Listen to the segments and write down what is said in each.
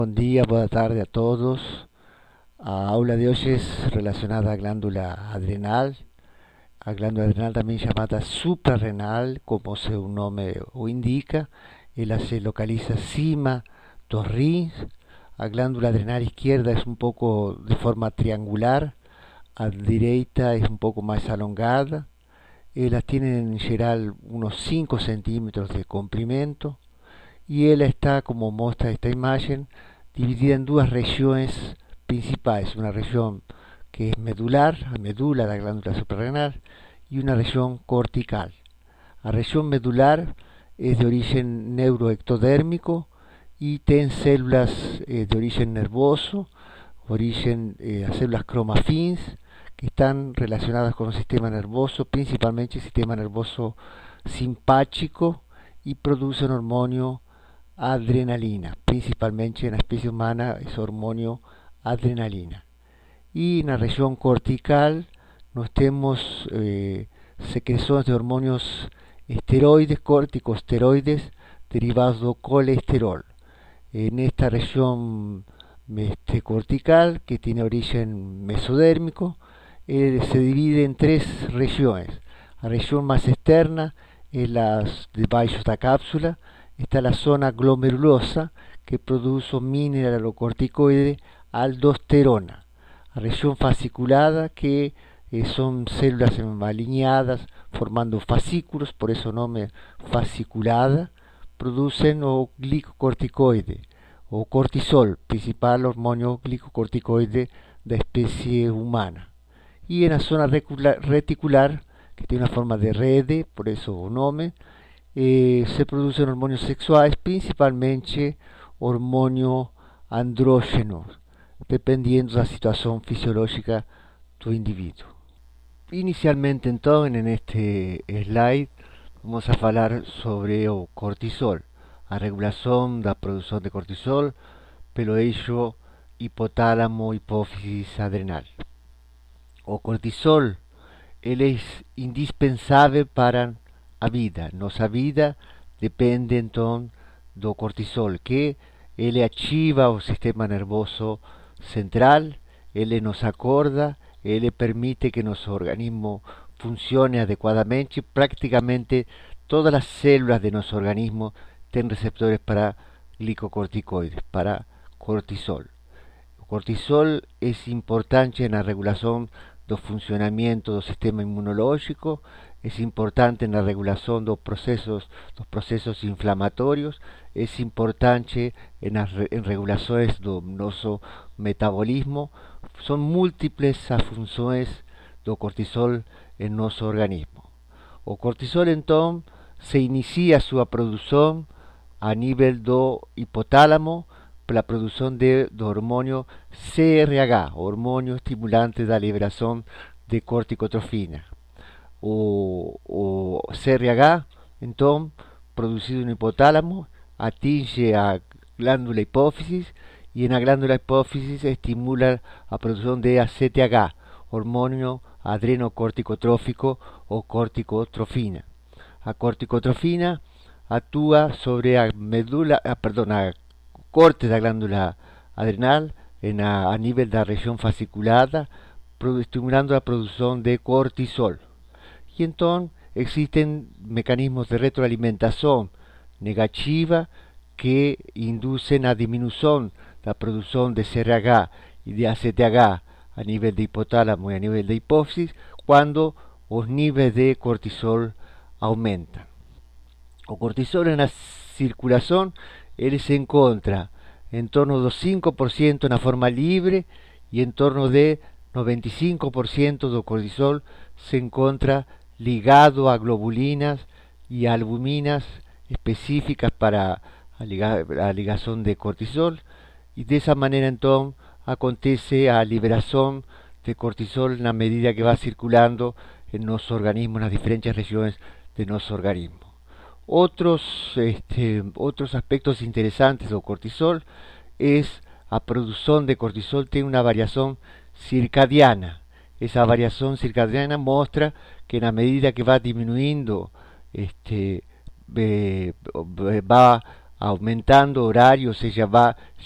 Buen día, buena tarde a todos. A aula de hoy es relacionada a glándula adrenal. A glándula adrenal también llamada suprarrenal, como su nombre o indica. Ella se localiza cima dos rins. A glándula adrenal izquierda es un poco de forma triangular. A derecha es un poco más alongada. Ellas tienen en general unos 5 centímetros de comprimento y él está, como muestra esta imagen, dividida en dos regiones principales, una región que es medular, la medula de la glándula suprarrenal, y una región cortical. La región medular es de origen neuroectodérmico y tiene células de origen nervoso, a células cromafins, que están relacionadas con el sistema nervoso, principalmente el sistema nervoso simpático, y producen hormonio adrenalina, principalmente en la especie humana es hormonio adrenalina. Y en la región cortical nos tenemos secreciones de hormonios esteroides, corticosteroides, derivados de colesterol. En esta región cortical, que tiene origen mesodérmico, se divide en tres regiones. La región más externa es la debajo de la cápsula. Está la zona glomerulosa, que produce mineralocorticoide aldosterona. La región fasciculada, que son células alineadas formando fascículos, por eso nombre fasciculada, producen o glicocorticoide o cortisol, principal hormonio glicocorticoide de especie humana. Y en la zona reticular, que tiene una forma de rede, por eso nombre, se producen hormonios sexuales, principalmente hormonio andrógeno, dependiendo de la situación fisiológica del individuo. Inicialmente, entonces, en este slide, vamos a hablar sobre o cortisol, a regulación da produção de cortisol pelo eixo hipotálamo hipófisis adrenal. O cortisol ele é indispensável para a vida. Nossa vida depende então do cortisol, que ele ativa o sistema nervoso central, ele nos acorda, ele permite que nosso organismo funcione adequadamente. Prácticamente todas as células de nosso organismo têm receptores para glicocorticoides, para cortisol. O cortisol é importante na regulação do funcionamento do sistema inmunológico, é importante na regulação dos processos inflamatórios, é importante em regulações do nosso metabolismo. São múltiples as funções do cortisol em nosso organismo. O cortisol, então, se inicia sua produção a nível do hipotálamo, pela produção do hormônio CRH, hormônio estimulante da liberação de corticotrofina. O CRH, então, produzido no hipotálamo, atinge a glândula hipófisis e na glândula hipófisis estimula a produção de ACTH, hormônio adrenocorticotrófico ou corticotrofina. A corticotrofina atua sobre a medula, a corte da glândula adrenal a nível da região fasciculada, estimulando a produção de cortisol. E então existem mecanismos de retroalimentação negativa que induzem a diminuição da produção de CRH e de ACTH a nível de hipotálamo e a nível de hipófisis, quando os níveis de cortisol aumentam. O cortisol na circulação ele se encontra em torno do 5% na forma livre e em torno de 95% do cortisol se encontra ligado a globulinas e albuminas específicas para a ligação de cortisol, e dessa maneira então acontece a liberação de cortisol na medida que vai circulando em nosso organismo, nas diferentes regiões de nosso organismo. Otros aspectos interesantes del cortisol es a producción de cortisol tiene una variación circadiana. Esa variación circadiana muestra que en la medida que va disminuyendo va aumentando horario,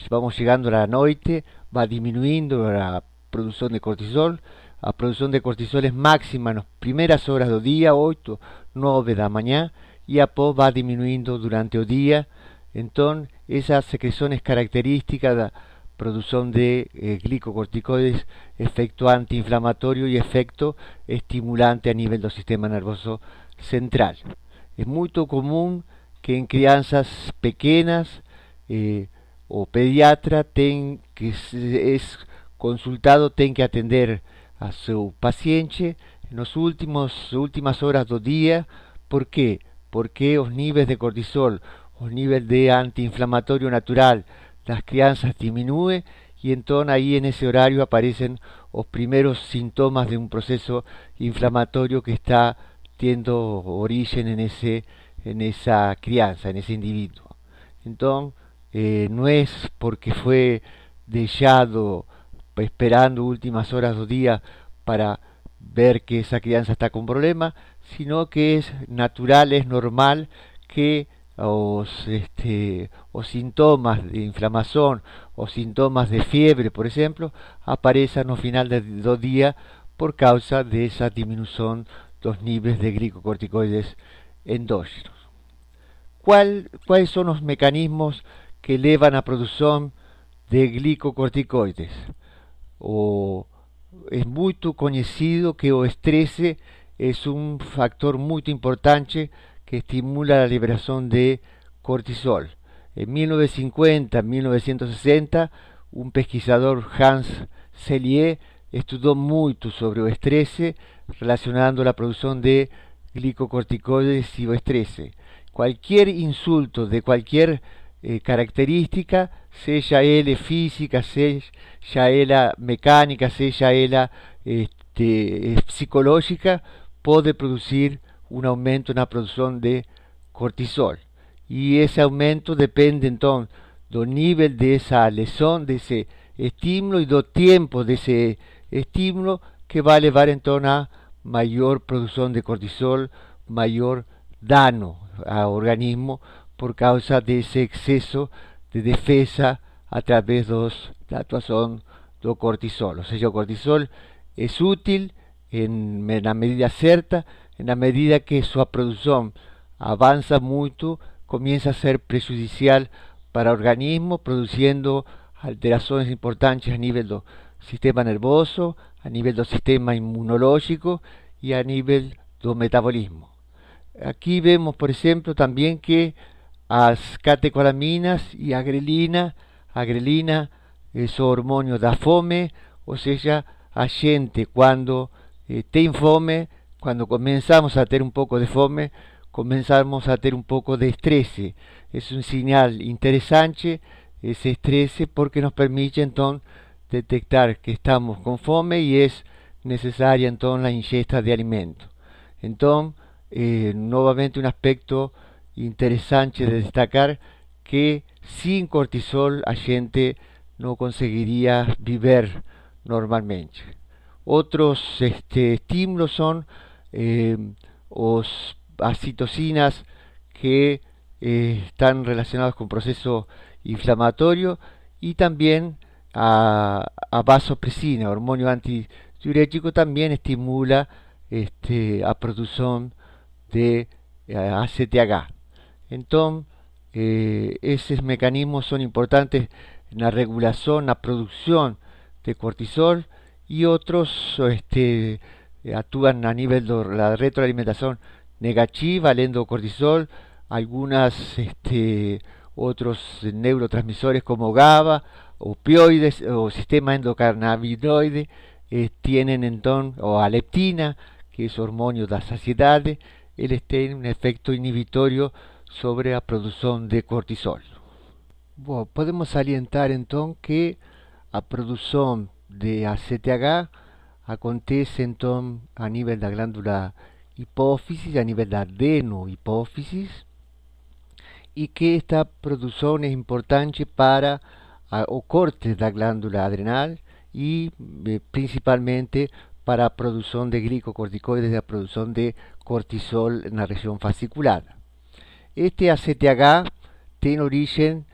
vamos llegando a la noche, va disminuyendo la producción de cortisol. A produção de cortisol é máxima nas primeiras horas do dia, 8, 9 da manhã, e após vai diminuindo durante o dia. Então, essa secreção é característica da produção de glicocorticoides, efeito anti-inflamatório e efeito estimulante a nível do sistema nervoso central. É muito comum que em crianças pequenas o pediatra tem que é consultado, tem que atender a seu paciente nas últimas horas do dia. Por quê? Porque os níveis de cortisol, os níveis de anti-inflamatório natural das crianças diminuem e então aí nesse horário aparecem os primeiros sintomas de um processo inflamatório que está tendo origem nessa criança, nesse indivíduo. Então, não é porque foi deixado esperando últimas horas do dia para ver que esa crianza está con problema, sino que es natural, es normal que os sintomas de inflamación o síntomas de fiebre, por ejemplo, aparezcan no final do día por causa de esa disminución dos niveles de glicocorticoides endógenos. ¿Cuáles son los mecanismos que llevan a producción de glicocorticoides? Es muy conocido que el estrés es un factor muy importante que estimula la liberación de cortisol. En 1950, 1960, un pesquisador, Hans Selye, estudió mucho sobre el estrés, relacionando la producción de glicocorticoides y el estrés. Cualquier insulto de cualquier característica, sea ella física, sea ella mecánica, sea ella psicológica, puede producir un aumento en la producción de cortisol. Y ese aumento depende entonces del nivel de esa lesión, de ese estímulo y del tiempo de ese estímulo, que va a llevar entonces a mayor producción de cortisol, mayor daño al organismo por causa de ese exceso de defensa a través de la actuación del cortisol. O sea, el cortisol es útil en la medida cierta, en la medida que su producción avanza mucho, comienza a ser prejudicial para el organismo, produciendo alteraciones importantes a nivel del sistema nervoso, a nivel del sistema inmunológico y a nivel del metabolismo. Aquí vemos, por ejemplo, también que as catecolaminas y agrelina es hormonio da fome, o sea, a gente cuando tem fome, cuando comenzamos a tener un poco de fome, comenzamos a tener un poco de estrés. Es un señal interesante ese estrés, porque nos permite entonces detectar que estamos con fome y es necesaria entonces la ingesta de alimentos. Entonces, nuevamente un aspecto interesante de destacar, que sin cortisol a gente no conseguiría vivir normalmente. Otros estímulos son las citocinas, que están relacionados con proceso inflamatorio, y también a vasopresina, hormonio antidiurético, también estimula a producción de ACTH. Entonces, esos mecanismos son importantes en la regulación, la producción de cortisol, y otros actúan a nivel de la retroalimentación negativa, lendo cortisol, algunas otros neurotransmisores como GABA, opioides o sistema endocannabinoide tienen entonces, o a leptina, que es hormonio da saciedade, él tiene un efecto inhibitorio sobre la producción de cortisol. Bueno, podemos salientar entonces que a producción de ACTH acontece entonces a nivel da glándula hipófisis, a nivel da adenohipófisis, y que esta producción es importante para o corte da glándula adrenal y principalmente para la producción de glicocorticoides, la producción de cortisol en la región fascicular. Este ACTH tiene origen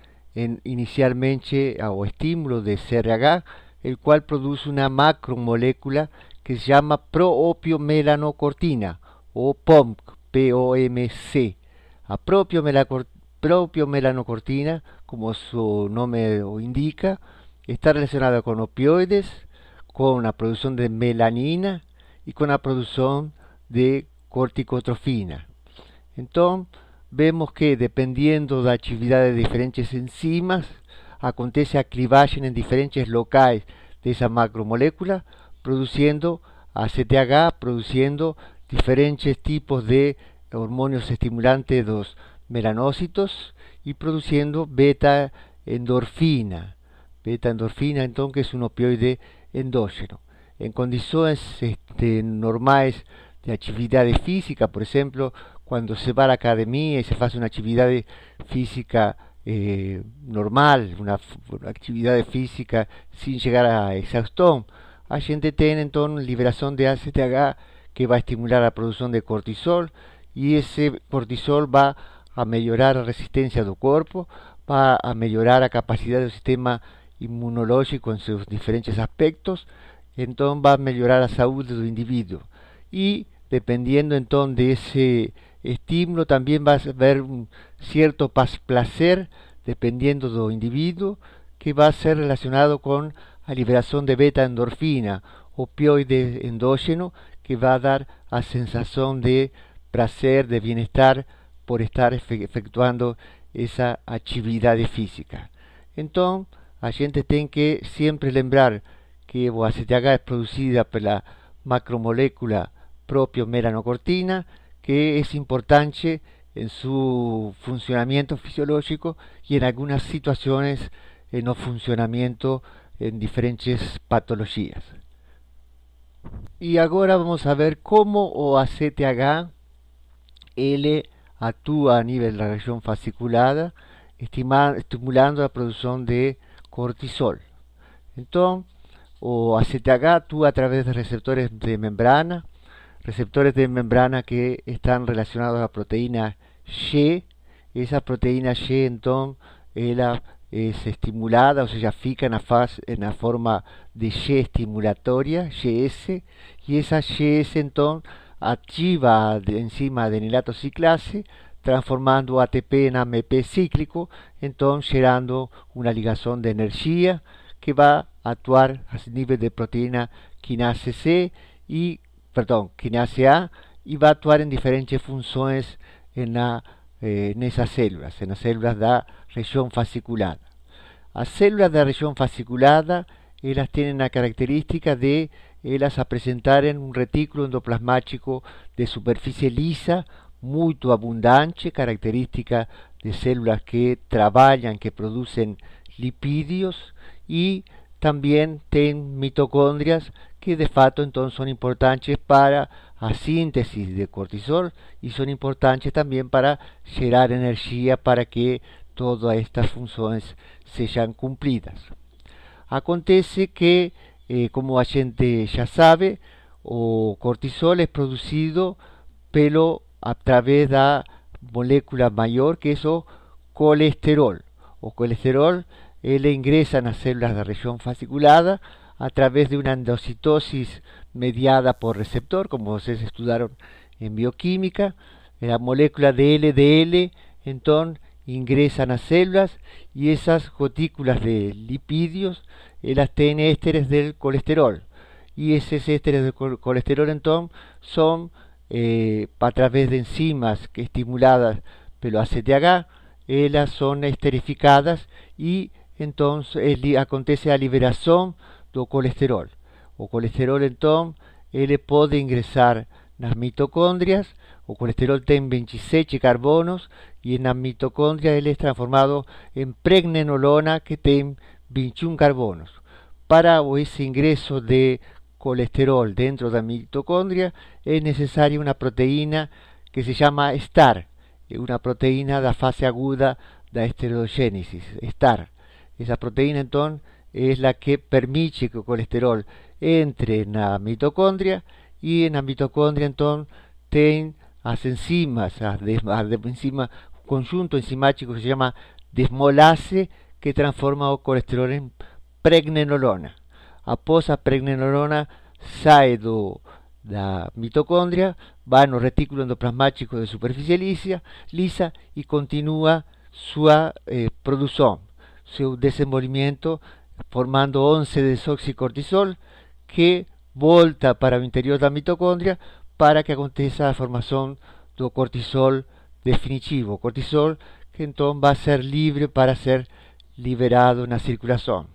inicialmente o estímulo de CRH, el cual produce una macromolécula que se llama proopiomelanocortina o POMC, POMC. A propiomelanocortina, como su nombre lo indica, está relacionada con opioides, con la producción de melanina y con la producción de corticotrofina. Entonces, vemos que dependiendo de la actividad de diferentes enzimas, acontece a clivaje en diferentes locales de esa macromolécula, produciendo ACTH, produciendo diferentes tipos de hormonas estimulantes de los melanócitos y produciendo beta-endorfina. Beta-endorfina, entonces, es un opioide endógeno. En condiciones normales de actividad física, por ejemplo, cuando se va a la academia y se hace una actividad física normal, una actividad física sin llegar a exhaustón, a gente tiene entonces liberación de ACTH que va a estimular la producción de cortisol, y ese cortisol va a mejorar la resistencia del cuerpo, va a mejorar la capacidad del sistema inmunológico en sus diferentes aspectos, entonces va a mejorar la salud del individuo. Y dependiendo entonces de ese estímulo, también va a haber un cierto placer, dependiendo del individuo, que va a ser relacionado con la liberación de beta-endorfina, opioide endógeno, que va a dar la sensación de placer, de bienestar, por estar efectuando esa actividad física. Entonces, a gente tiene que siempre lembrar que a ACTH es producida por la macromolécula propiomelanocortina, que es importante en su funcionamiento fisiológico y en algunas situaciones en el funcionamiento en diferentes patologías. Y ahora vamos a ver cómo o ACTH L actúa a nivel de la región fasciculada, estimulando la producción de cortisol. Entonces, o ACTH actúa a través de receptores de membrana que están relacionados a la proteína Y. Esa proteína Y entonces ella es estimulada, o sea, fica en la forma de Y estimulatoria, YS, y esa YS entonces activa la enzima adenilato ciclase, transformando ATP en AMP cíclico, entonces generando una ligación de energía que va a actuar a nivel de proteína quinasa A, y va a actuar en diferentes funciones en esas células, en las células de la región fasciculada. Las células de la región fasciculada, ellas tienen la característica de ellas a presentar en un retículo endoplasmático de superficie lisa, muy abundante, característica de células que trabajan, que producen lipídios, y también tienen mitocondrias que de facto entonces son importantes para la síntesis de cortisol y son importantes también para generar energía para que todas estas funciones sean cumplidas. Acontece que, como la gente ya sabe, o cortisol es producido pero a través de la molécula mayor que es o colesterol. O colesterol le ingresa en las células de la región fasciculada a través de una endocitosis mediada por receptor, como ustedes estudiaron en bioquímica. La molécula de LDL entonces ingresan a células y esas gotículas de lipídios las tienen ésteres del colesterol, y esos ésteres del colesterol entonces son a través de enzimas que estimuladas pelo ACTH, ellas son esterificadas y entonces acontece la liberación do colesterol. O colesterol entonces ele puede ingresar nas mitocondrias. O colesterol tiene 27 carbonos y en las mitocondrias él es transformado en pregnenolona que tiene 21 carbonos. Para ese ingreso de colesterol dentro de la mitocondria es necesaria una proteína que se llama STAR, una proteína de la fase aguda de esteroidogénesis, STAR. Esa proteína entonces es la que permite que el colesterol entre en la mitocondria, y en la mitocondria entonces tiene las enzimas, un conjunto enzimático que se llama desmolase que transforma o colesterol em pregnenolona. Após a pregnenolona sai da mitocôndria, vai no retículo endoplasmático de superfície lisa e continua sua produção, seu desenvolvimento, formando 11-desoxicortisol, que volta para o interior da mitocôndria para que aconteça a formação do cortisol definitivo, cortisol que então vai ser livre para ser liberado na circulação.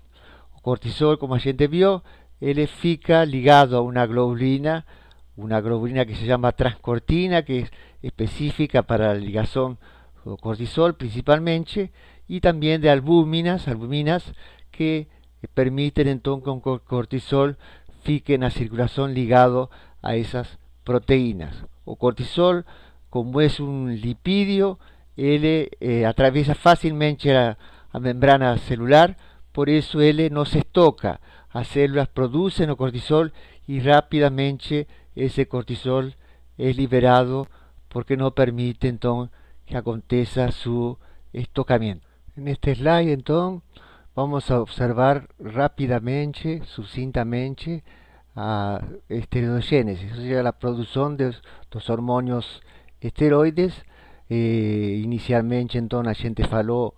O cortisol, como a gente viu, ele fica ligado a uma globulina que se chama transcortina, que é específica para a ligação do cortisol principalmente, e também de albúminas que permitem então que o cortisol fique na circulação ligado a essas proteínas. O cortisol, como é um lipídio, ele atravessa facilmente a membrana celular, por isso ele não se estoca. As células produzem o cortisol e rapidamente esse cortisol é liberado porque não permite então que aconteça seu estocamento. Neste slide então vamos a observar rapidamente, sucintamente, a esteroidogênese, ou seja, a produção dos hormônios esteroides. Inicialmente então a gente falou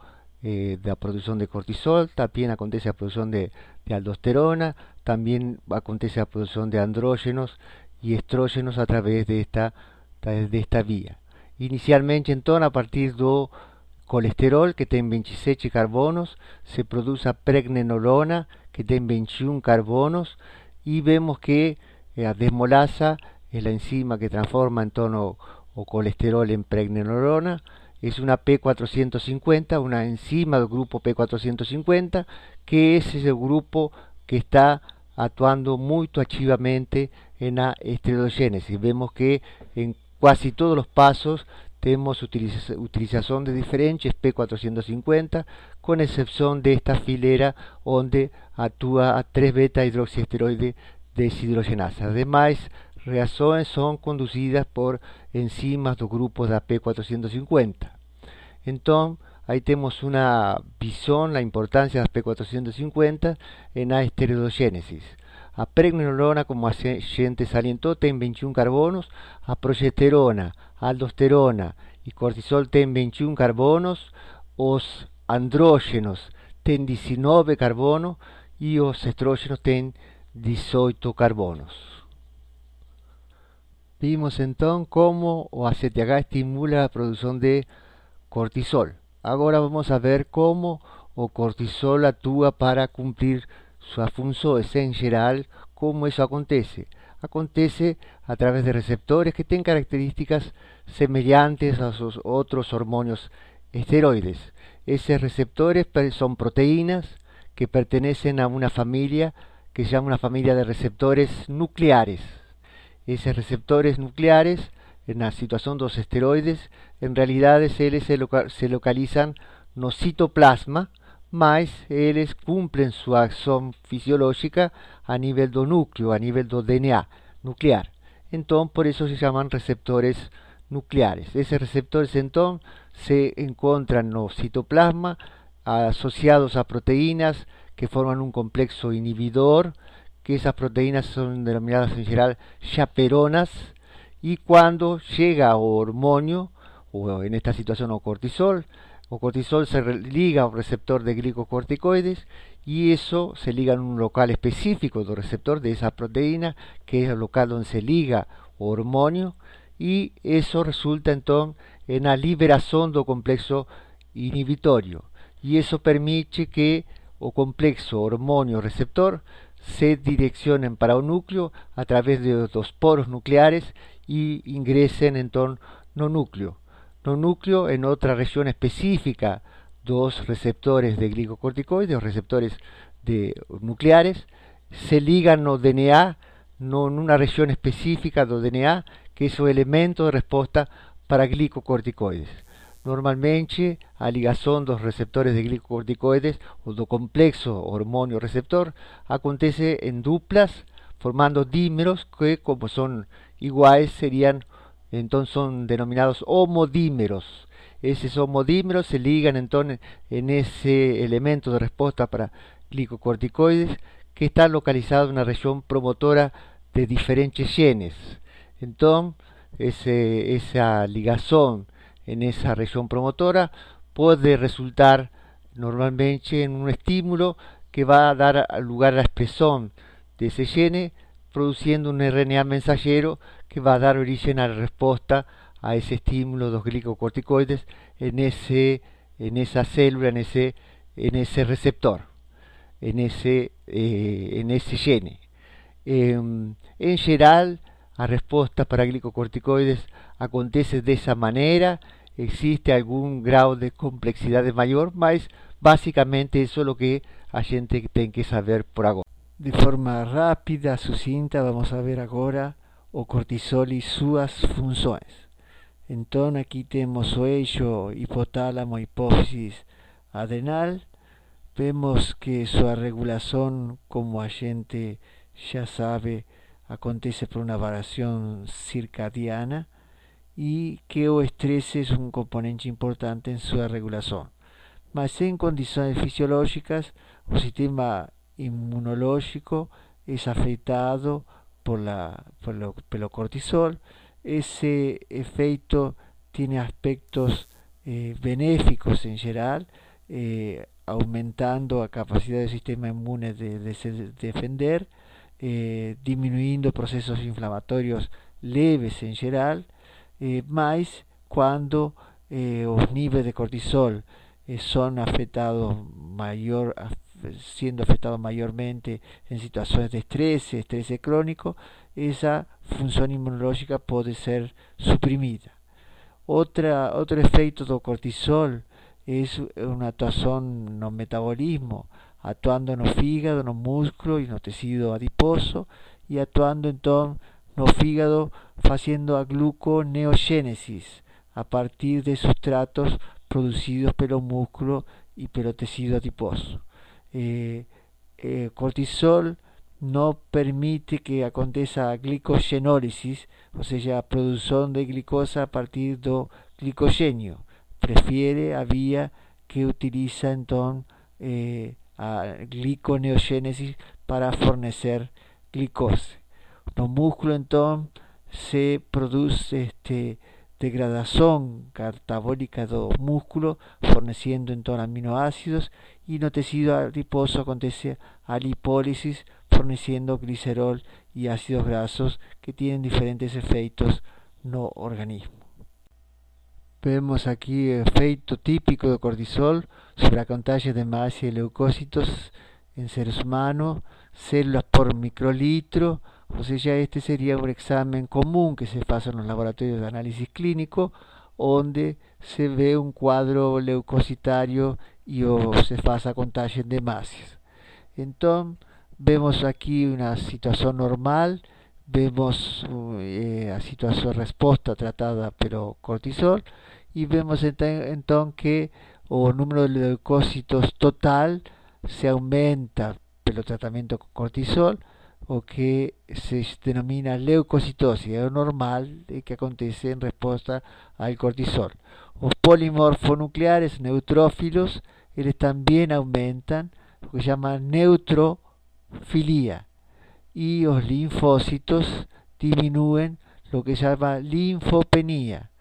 da produção de cortisol, também acontece a produção de aldosterona, também acontece a produção de andrógenos e estrógenos a través desta via. Inicialmente então, a partir do colesterol, que tem 27 carbonos, se produz a pregnenolona, que tem 21 carbonos, e vemos que a desmolasa é a enzima que transforma então o colesterol en pregnenolona. Es una P450, una enzima del grupo P450, que es ese grupo que está actuando muy activamente en la esteroidogénesis. Vemos que en casi todos los pasos tenemos utilización de diferentes P450, con excepción de esta filera donde actúa a 3-beta hidroxiesteroide deshidrogenasa. Además, reacciones son conducidas por enzimas do grupo da P450. Então, aí temos uma visão da importância das P450 na esteroidogênese. A pregnenolona, como a gente salientou, tem 21 carbonos, a progesterona, a aldosterona e cortisol tem 21 carbonos, os andrógenos têm 19 carbonos e os estrógenos têm 18 carbonos. Vimos então como o ACTH estimula a produção de cortisol. Agora vamos a ver como o cortisol atua para cumprir suas funções em geral. Como isso acontece? Acontece a través de receptores que têm características semelhantes a los outros hormônios esteroides. Esses receptores são proteínas que pertenecem a uma família que se chama uma família de receptores nucleares. Esos receptores nucleares, en la situación de los esteroides, en realidad ellos se localizan no citoplasma, mas ellos cumplen su acción fisiológica a nivel do núcleo, a nivel do DNA nuclear. Entonces, por eso se llaman receptores nucleares. Esos receptores, entonces, se encuentran no citoplasma, asociados a proteínas que forman un complexo inhibidor, que esas proteínas son denominadas en general chaperonas, y cuando llega o hormonio, o en esta situación o cortisol se liga a un receptor de glicocorticoides, y eso se liga en un local específico del receptor de esa proteína, que es el local donde se liga o hormonio, y eso resulta entonces en la liberación del complexo inhibitorio, y eso permite que o complexo hormonio-receptor se direccionen para un núcleo a través de los poros nucleares y ingresen entonces no núcleo en otra región específica dos receptores de glicocorticoides, receptores nucleares, se ligan no DNA, no en una región específica do DNA, que es el elemento de respuesta para glicocorticoides. Normalmente, a ligação dos receptores de glicocorticoides ou do complexo hormônio-receptor acontece em duplas, formando dímeros que, como são iguais, então são denominados homodímeros. esos homodímeros se ligan entonces en ese elemento de respuesta para glicocorticoides que está localizado en una región promotora de diferentes genes. Entonces, esa ligazón en esa región promotora puede resultar normalmente en un estímulo que va a dar lugar a la expresión de ese gene, produciendo un RNA mensajero que va a dar origen a la respuesta a ese estímulo de los glicocorticoides en esa célula, en ese receptor, en ese gene. En general, la respuesta para glicocorticoides acontece de esa manera. Existe algún grado de complejidad mayor, mas básicamente eso es lo que a gente tem que saber por agora. De forma rápida, sucinta, vamos a ver agora o cortisol e suas funções. Então aqui temos o eixo hipotálamo, hipófisis adrenal. Vemos que sua regulação, como a gente já sabe, acontece por uma variação circadiana e que o estresse é um componente importante em sua regulação. Mas em condições fisiológicas, o sistema inmunológico é afetado pelo cortisol. Esse efeito tem aspectos benéficos em geral, aumentando a capacidade do sistema inmune de se defender, diminuindo processos inflamatórios leves em geral, mas quando os níveis de cortisol são afetados siendo afectados mayormente en situaciones de estrés crónico, esa función inmunológica puede ser suprimida. Otro efecto do cortisol es una actuación no metabolismo, actuando no fígado, no músculo y no tejido adiposo, y actuando entonces no fígado haciendo a gluconeogénesis a partir de sustratos producidos pelo músculo y pelo tejido adiposo. Cortisol no permite que aconteça a glicogenólisis, ou seja, a produção de glicose a partir do glicogênio. Prefere a via que utiliza então a gliconeogênese para fornecer glicose. No músculo então se produz degradação catabólica do músculo, forneciendo então aminoácidos, y no tejido adiposo acontece a lipólisis, forneciendo glicerol y ácidos grasos que tienen diferentes efeitos no organismo. Vemos aquí el efecto típico de cortisol sobre la contagio de hemácia y leucócitos en seres humanos, células por microlitro. O sea, este sería un examen común que se hace en los laboratorios de análisis clínico, donde se ve un cuadro leucocitario y se hace contagio de hemácias. Entonces, vemos aquí una situación normal, vemos a situación respuesta tratada por cortisol, y vemos entonces que el número de leucocitos total se aumenta pelo tratamiento con cortisol, o que se denomina leucocitosis, es normal que acontece en respuesta al cortisol. Los polimorfonucleares neutrófilos, ellos también aumentan, lo que se llama neutrofilia, y los linfocitos disminuyen, lo que se llama linfopenia.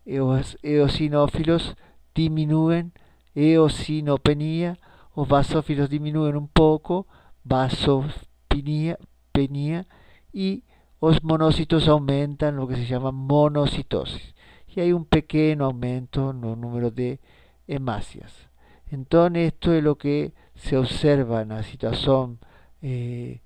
Los eosinófilos disminuyen, eosinopenia, los basófilos disminuyen un poco, vasopenia, y los monocitos aumentan, lo que se llama monocitosis, y hay un pequeño aumento en el número de hemácias. Entonces esto es lo que se observa en la situación de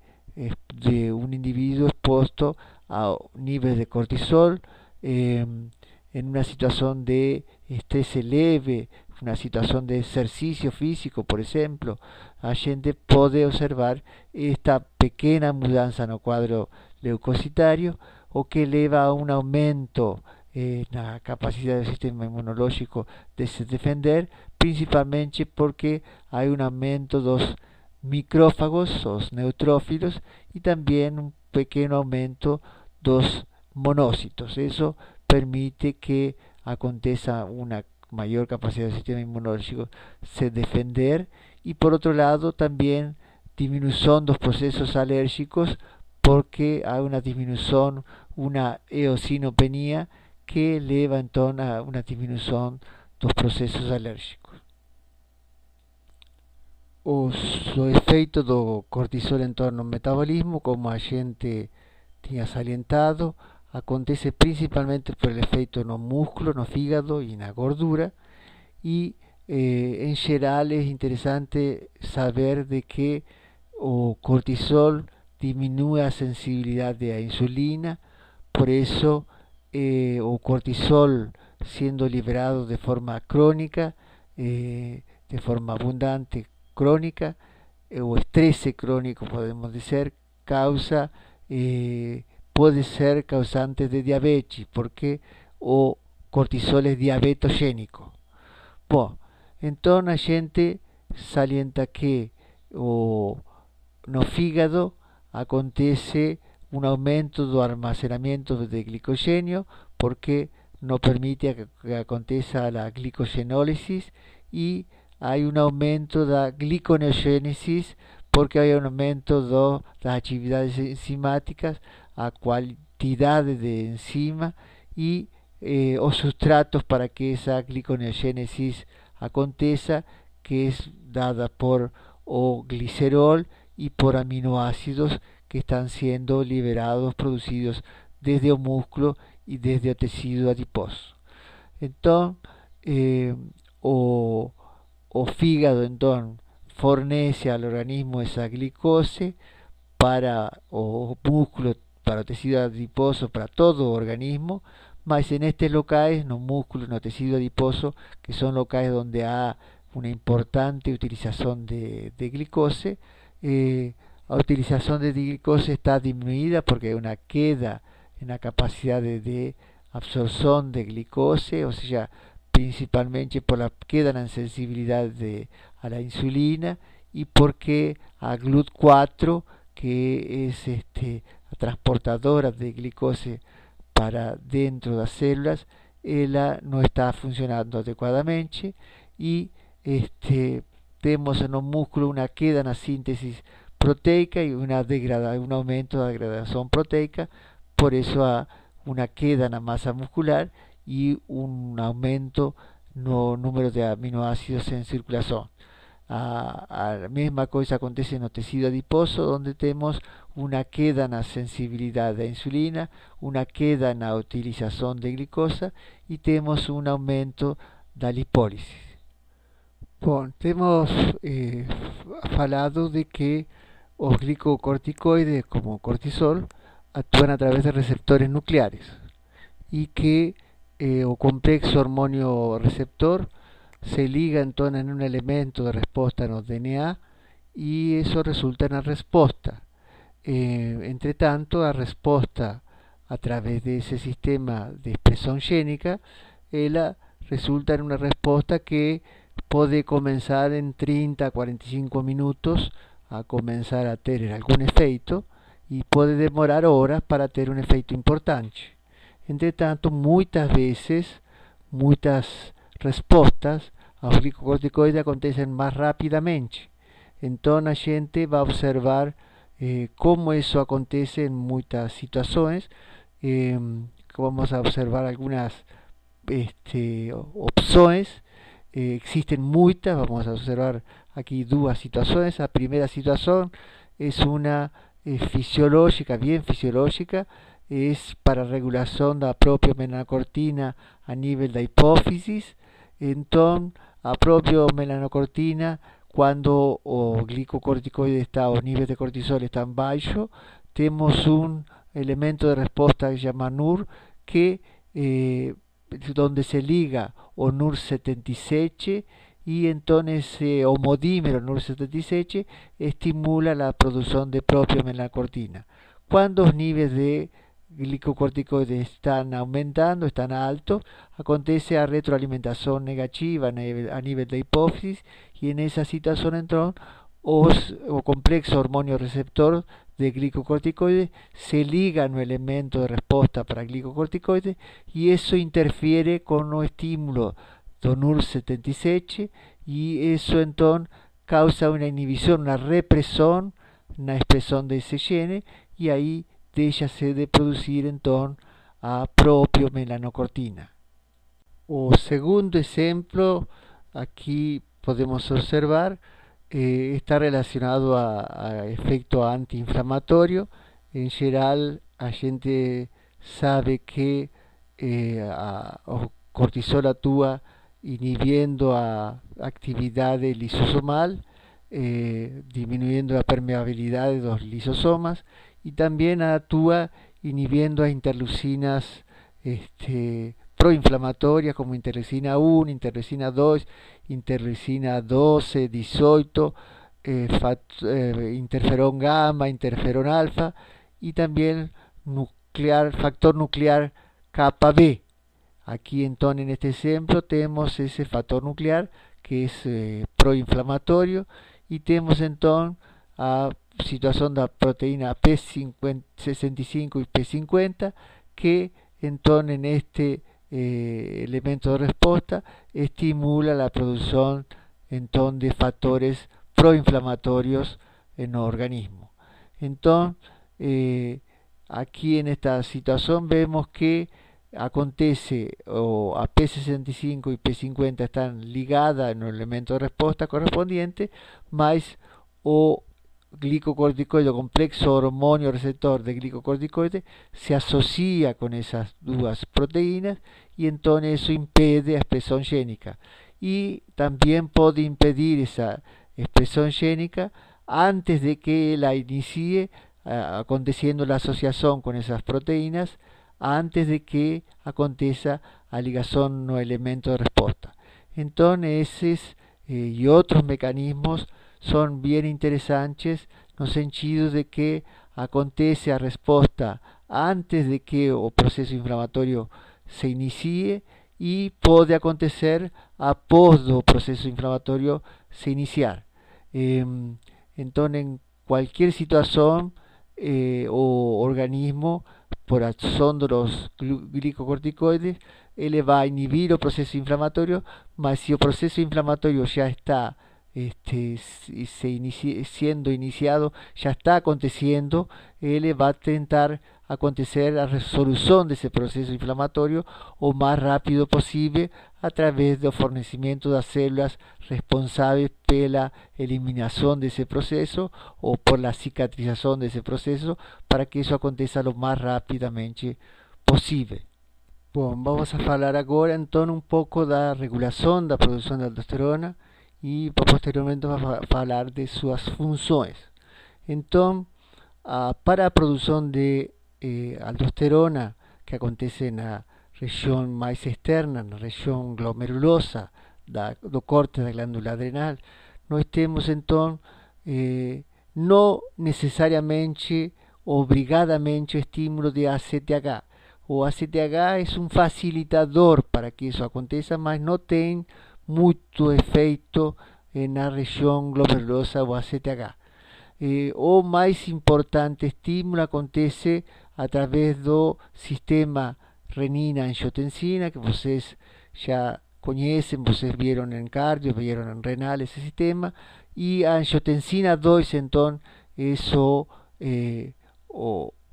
un individuo expuesto a niveles de cortisol en una situación de estrés leve, una situación de ejercicio físico, por ejemplo. A gente puede observar esta pequeña mudanza en el cuadro leucocitario, o que lleva a un aumento en la capacidad del sistema inmunológico de se defender, principalmente porque hay un aumento de los micrófagos, los neutrófilos, y también un pequeño aumento de los monocitos. Eso permite que acontezca una mayor capacidad del sistema inmunológico se defender, y por otro lado también disminución de los procesos alérgicos, porque hay una disminución, una eosinopenia que lleva entonces a una disminución de los procesos alérgicos. Os efeitos do cortisol em torno ao metabolismo, como a gente tinha salientado, acontece principalmente por el efeito no músculo, no fígado e na gordura, e em geral é interessante saber de que o cortisol diminui a sensibilidade à insulina. Por eso o cortisol, siendo liberado de forma crónica, de forma abundante, crónica, o estrés crónico podemos decir, causa, puede ser causante de diabetes, porque o cortisol es diabetogénico. Bom, então a gente salienta que no fígado acontece un aumento do armazenamiento de glicogênio, porque no permite que aconteça a glicogenólisis, e hay un aumento da gliconeogénesis, porque hay un aumento das actividades enzimáticas, a quantidade de enzima e os sustratos para que esa gliconeogénesis aconteça, que es dada por o glicerol y por aminoácidos que están siendo liberados, producidos desde o músculo y desde o tecido adiposo. Entonces, o fígado entonces fornece al organismo esa glicose para o músculo, para o tecido adiposo, para todo o organismo, mas en estos locales, no músculo, no tecido adiposo, que son locales donde hay una importante utilización de glicose, la utilización de glicose está disminuida porque hay una queda en la capacidad de absorción de glicose, o sea, principalmente por la queda en la sensibilidad a la insulina, y porque a GLUT4, que es la transportadora de glicose para dentro de las células, ella no está funcionando adecuadamente, y tenemos en los músculos una queda en la síntesis proteica y un aumento de la degradación proteica. Por eso hay una queda en la masa muscular y un aumento no número de aminoácidos en circulación. A mesma coisa acontece no tecido adiposo, donde temos una queda na sensibilidade da insulina, una queda na utilización de glicosa, e temos un aumento da lipólisis. Bom, temos falado de que os glicocorticoides, como o cortisol, actúan a través de receptores nucleares, y que o complexo hormonio receptor se liga entonces en un elemento de respuesta en los DNA, y eso resulta en la respuesta. Entre tanto, la respuesta a través de ese sistema de expresión génica, ella resulta en una respuesta que puede comenzar en 30 a 45 minutos a comenzar a tener algún efecto, y puede demorar horas para tener un efecto importante. Entre tanto, muchas veces, muchas respostas aos glicocorticoides acontecen más rápidamente. Entonces a gente va a observar cómo eso acontece en muchas situaciones. Vamos a observar algunas opciones. Existen muchas, vamos a observar aquí dos situaciones. La primera situación es una fisiológica, bien fisiológica, es para regulación de la propia melanocortina a nivel de hipófisis. Entonces, a propia melanocortina, cuando o glicocorticoide está, o nivel de cortisol están baixo, tenemos un elemento de respuesta que se llama NUR, que donde se liga o NUR77, y entonces homodímero NUR77 estimula la producción de propia melanocortina. Cuando los niveles de glicocorticoides están aumentando, están altos, acontece a retroalimentación negativa a nivel de hipófisis, y en esa situación entonces o complexo hormonio receptor de glicocorticoides se liga a un elemento de respuesta para glicocorticoides, y eso interfiere con los estímulos do NUR77 y eso entonces causa una inhibición, una represión na expresión desse gene y ahí deixa-se de producir entonces a propio melanocortina. O segundo ejemplo, aquí podemos observar, está relacionado a efecto antiinflamatorio. En general, a gente sabe que o cortisol actúa inhibiendo a actividad lisosomal, disminuyendo la permeabilidad de los lisosomas y también actúa inhibiendo a interleucinas proinflamatorias como interleucina 1, interleucina 2, interleucina 12, 18, interferón gamma, interferón alfa y también factor nuclear kappa B. Aquí entonces en este ejemplo tenemos ese factor nuclear que es proinflamatorio y tenemos entonces a situación de la proteína P65 y P50 que entonces en este elemento de respuesta estimula la producción entonces de factores proinflamatorios en el organismo. Entonces aquí en esta situación vemos que acontece o a P65 y P50 están ligadas en el elemento de respuesta correspondiente, más o glicocorticoide o complexo hormonio receptor de glicocorticoide se asocia con esas dos proteínas y entonces eso impide la expresión génica y también puede impedir esa expresión génica antes de que la inicie aconteciendo la asociación con esas proteínas antes de que aconteça a ligación no elemento de respuesta. Entonces esos y otros mecanismos son bien interesantes no sentido de que acontece a respuesta antes de que o proceso inflamatorio se inicie y puede acontecer após do proceso inflamatorio se iniciar. Entonces en cualquier situación o organismo por acción de los glicocorticoides él va a inhibir el proceso inflamatorio, mas si el proceso inflamatorio ya está siendo iniciado, ya está aconteciendo, él va a intentar acontecer la resolución de ese proceso inflamatorio o más rápido posible a través del fornecimiento de las células responsables por la eliminación de ese proceso o por la cicatrización de ese proceso para que eso aconteça lo más rápidamente posible. Bom, vamos a hablar ahora entonces un poco de la regulación de la producción de aldosterona y posteriormente vamos a hablar de sus funciones. Entonces, para la producción de aldosterona que acontece en la región más externa, en la región glomerulosa do corte da glándula adrenal, nós temos entonces no necesariamente, obrigadamente, estímulo de ACTH. O ACTH es un facilitador para que eso aconteça, mas no tiene mucho efecto en la región glomerulosa o ACTH. O más importante estímulo acontece a través do sistema renina-angiotensina, que vocês ya conocen, vocês vieron en cardio, vieron en renal ese sistema, y angiotensina 2 entonces es o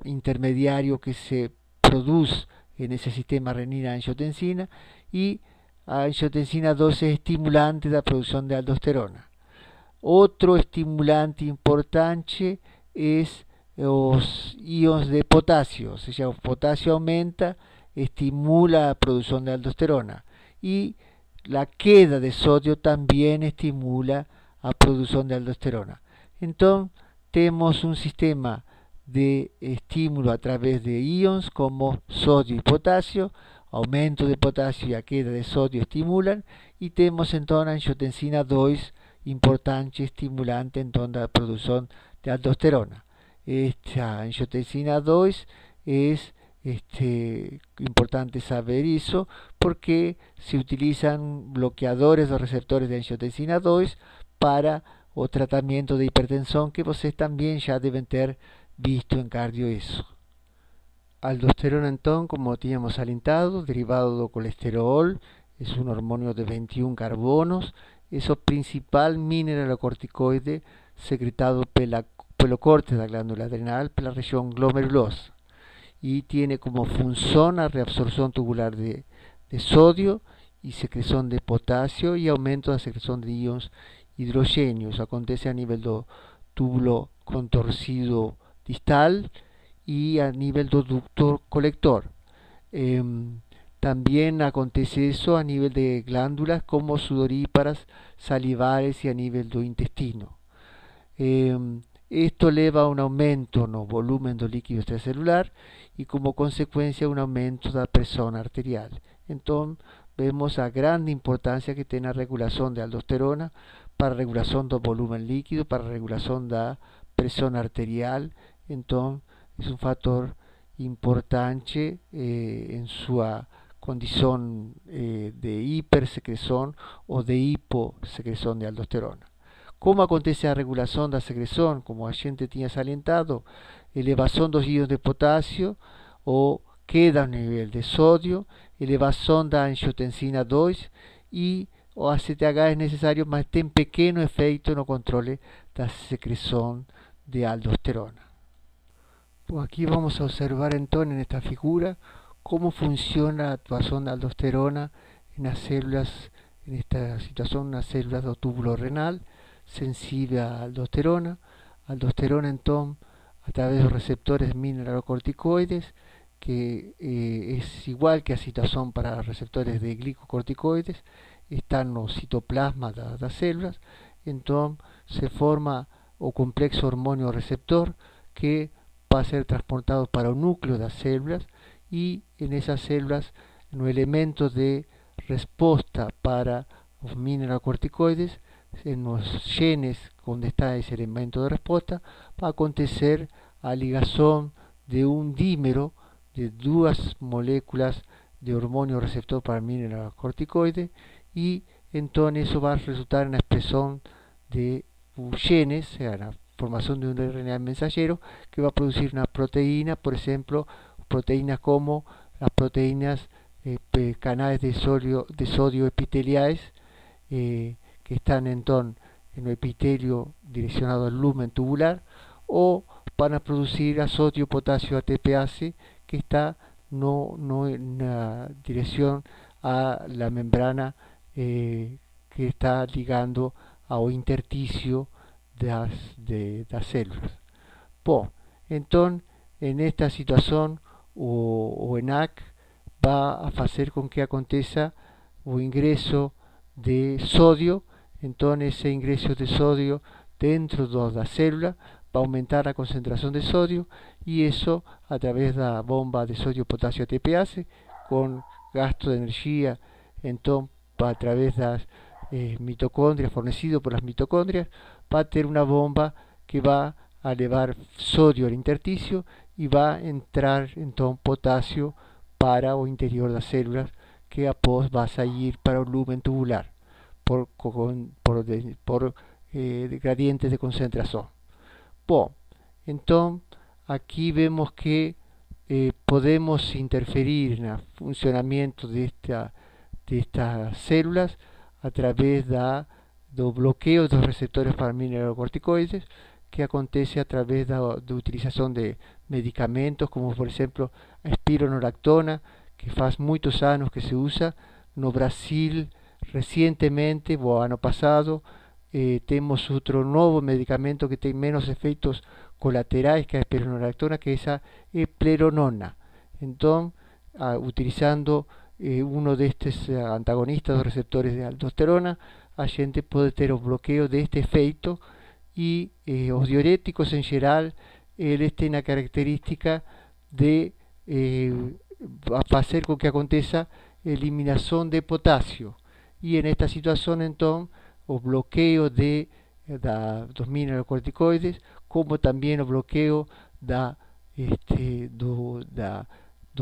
intermediario que se produce en ese sistema renina-angiotensina y angiotensina 2 es estimulante de la producción de aldosterona. Otro estimulante importante es los iones de potasio, o sea, el potasio aumenta, estimula la producción de aldosterona y la queda de sodio también estimula la producción de aldosterona. Entonces tenemos un sistema de estímulo a través de iones como sodio y potasio, aumento de potasio y la queda de sodio estimulan y tenemos entonces angiotensina 2 importante estimulante entonces la producción de aldosterona. Esta angiotensina 2 es importante saber eso porque se utilizan bloqueadores o receptores de angiotensina 2 para o tratamiento de hipertensión que vocês también ya deben ter visto en cardio eso. Aldosterona entonces, como teníamos alentado, derivado do colesterol, es un hormonio de 21 carbonos, es el principal mineralocorticoide secretado pelo corte de la glándula adrenal por la región glomerulosa y tiene como función la reabsorción tubular de sodio y secreción de potasio y aumento de la secreción de iones hidrogéneos. Acontece a nivel do túbulo contorcido distal y a nivel do ducto colector. También acontece eso a nivel de glándulas como sudoríparas, salivares y a nivel do intestino. Esto lleva a un aumento no volumen do líquido extracelular y como consecuencia un aumento da presión arterial. Entonces vemos a grande importancia que tiene la regulación de aldosterona para a regulación do volumen líquido, para a regulación da presión arterial. Entonces es un factor importante en su condición de hipersecreción o de hiposecreción de aldosterona. Como acontece a regulación da secreción, como a gente tinha salientado, elevación dos iones de potasio ou queda no nivel de sodio, elevação da angiotensina 2 e o ACTH é necessário, mas tem pequeno efeito no controle da secreção de aldosterona. Bom, aqui vamos a observar então nesta figura como funciona a actuação da aldosterona nas células, nesta situação nas células do túbulo renal, sensible a aldosterona. Aldosterona então a través de los receptores mineralocorticoides, que es igual que a situación para receptores de glicocorticoides, están no citoplasma das células. Entonces se forma o complexo hormonio receptor que va a ser transportado para o núcleo das células y en esas células no elemento de respuesta para los mineralocorticoides, en los genes donde está ese elemento de respuesta, va a acontecer a ligación de un dímero de dos moléculas de hormonio receptor para mineralocorticoide y entonces eso va a resultar en la expresión de genes, o sea, la formación de un RNA mensajero que va a producir una proteína, por ejemplo, proteínas como las proteínas canales de sodio epiteliales, que están entonces en el epitelio direccionado al lumen tubular, o van a producir a sodio, potasio, ATPase, que está no en la dirección a la membrana que está ligando ao intersticio das células. Bom, entonces en esta situación o ENaC va a hacer con que aconteça o ingreso de sodio. Entonces ese ingreso de sodio dentro de la célula va a aumentar la concentración de sodio y eso a través de la bomba de sodio potasio ATPase con gasto de energía, entonces a través de las mitocondrias, fornecido por las mitocondrias, va a tener una bomba que va a elevar sodio al intersticio y va a entrar entonces potasio para o interior de las células, que após va a salir para el lumen tubular por gradientes de concentración. Bom, entonces aquí vemos que podemos interferir en el funcionamiento de estas células a través do bloqueo de los receptores para mineralocorticoides, que acontece a través de utilización de medicamentos como por ejemplo a espironolactona, que faz muchos años que se usa. No Brasil recientemente, o ano passado, tenemos otro nuevo medicamento que tiene menos efectos colaterales que la espironolactona, que es la eplerenona. Entonces, utilizando uno de estos antagonistas de receptores de aldosterona, a gente puede tener un bloqueo de este efecto y los diuréticos en general tienen la característica de hacer con que aconteça eliminación de potasio, y en esta situación entonces o bloqueo de dos mineralocorticoides, como también o bloqueo do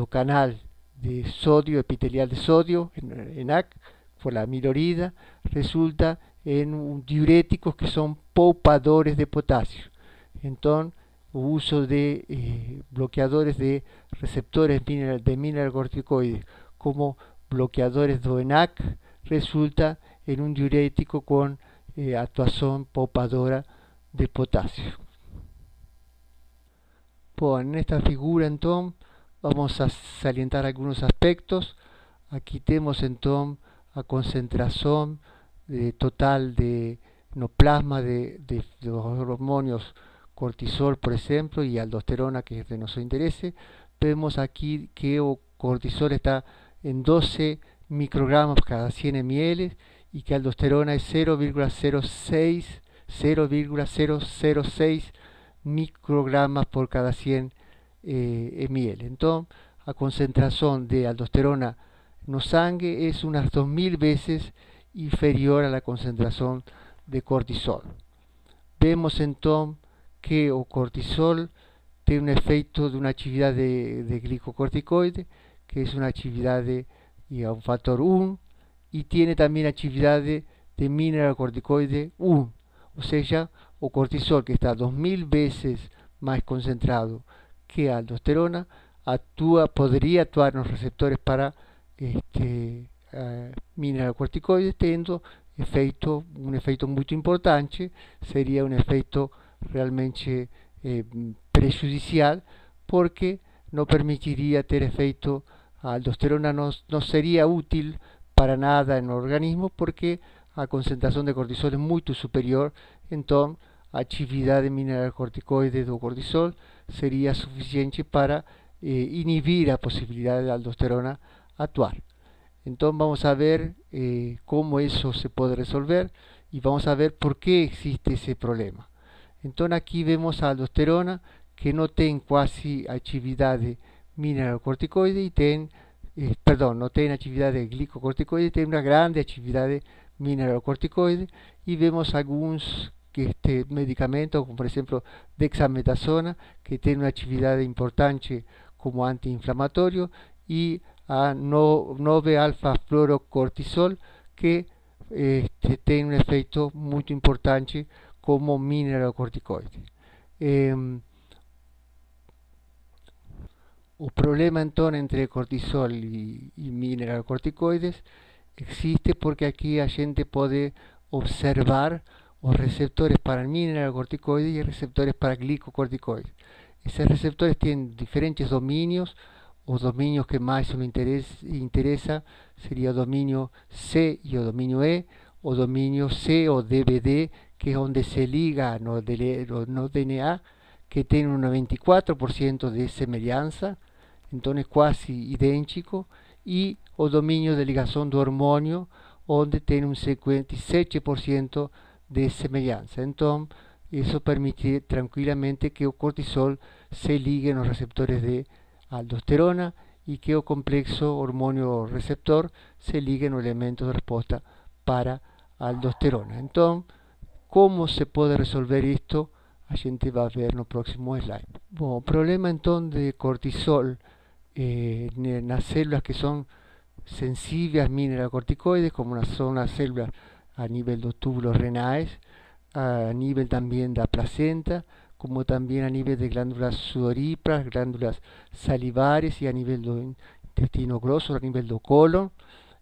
canal de sodio, epitelial de sodio, ENaC, por la amilorida, resulta en diuréticos que son poupadores de potasio. Entonces, el uso de bloqueadores de receptores de mineralocorticoides como bloqueadores do ENaC resulta en un diurético con actuación poupadora de potasio. En esta figura entonces vamos a salientar algunos aspectos. Aquí tenemos entonces a concentración total no plasma de los hormonios cortisol, por ejemplo, y aldosterona, que es de nuestro interés. Vemos aquí que el cortisol está en 12 microgramos cada 100 ml y que aldosterona es 0,006 microgramas por cada 100 ml. Entonces, la concentración de aldosterona en la sangre es unas 2000 veces inferior a la concentración de cortisol. Vemos entonces que el cortisol tiene un efecto de una actividad de glicocorticoide, que es una actividad y a un factor 1, y tiene también actividad de mineralocorticoide 1, o sea, o cortisol, que está 2000 veces más concentrado que aldosterona, podría actuar en los receptores para mineralocorticoides, teniendo un efecto muy importante. Sería un efecto realmente prejudicial, porque no permitiría tener efecto. Aldosterona no sería útil para nada en el organismo, porque la concentración de cortisol es mucho superior. Entonces, la actividad de mineralocorticoides o cortisol sería suficiente para inhibir la posibilidad de la aldosterona actuar. Entonces vamos a ver cómo eso se puede resolver, y vamos a ver por qué existe ese problema. Entonces aquí vemos a aldosterona que no tiene casi actividad de mineralocorticoide y no tiene actividad de glicocorticoide, tiene una grande actividad de mineralocorticoide, y vemos algunos medicamentos, como por ejemplo dexametasona, que tiene una actividad importante como antiinflamatorio, y a 9-alfa-fluorocortisol, que tiene un efecto muy importante como mineralocorticoide. El problema entonces entre cortisol y mineralocorticoides existe porque aquí la gente puede observar los receptores para mineralocorticoides y receptores para glicocorticoides. Esos receptores tienen diferentes dominios. Los dominios que más nos interesa sería el dominio C y el dominio E, o dominio C o DVD, que es donde se liga no DNA, que tiene un 94% de semejanza, entonces casi idéntico, y el dominio de ligación de hormonio, donde tiene un 57% de semejanza. Entonces, eso permite tranquilamente que el cortisol se ligue en los receptores de aldosterona, y que el complexo hormonio receptor se ligue en los elementos de respuesta para aldosterona. Entonces, ¿cómo se puede resolver esto? A gente va a ver en el próximo slide. Bueno, problema entonces de cortisol en las células que son sensibles a mineralocorticoides, como son las células a nivel de los túbulos renales, a nivel también de la placenta, como también a nivel de glándulas sudoríparas, glándulas salivares, y a nivel del intestino grosso, a nivel del colon.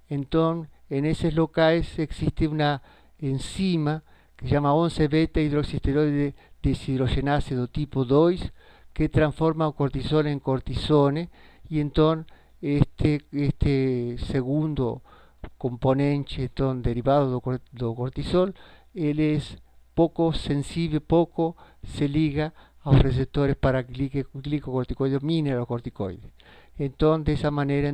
Entonces, en esos locales existe una enzima que se llama 11-beta hidroxiesteroide deshidrogenase de tipo 2, que transforma el cortisol en cortisone, y entonces este segundo componente derivado del cortisol, él es poco sensible, poco se liga a los receptores para glicocorticoides, mineralocorticoides. Entonces, de esa manera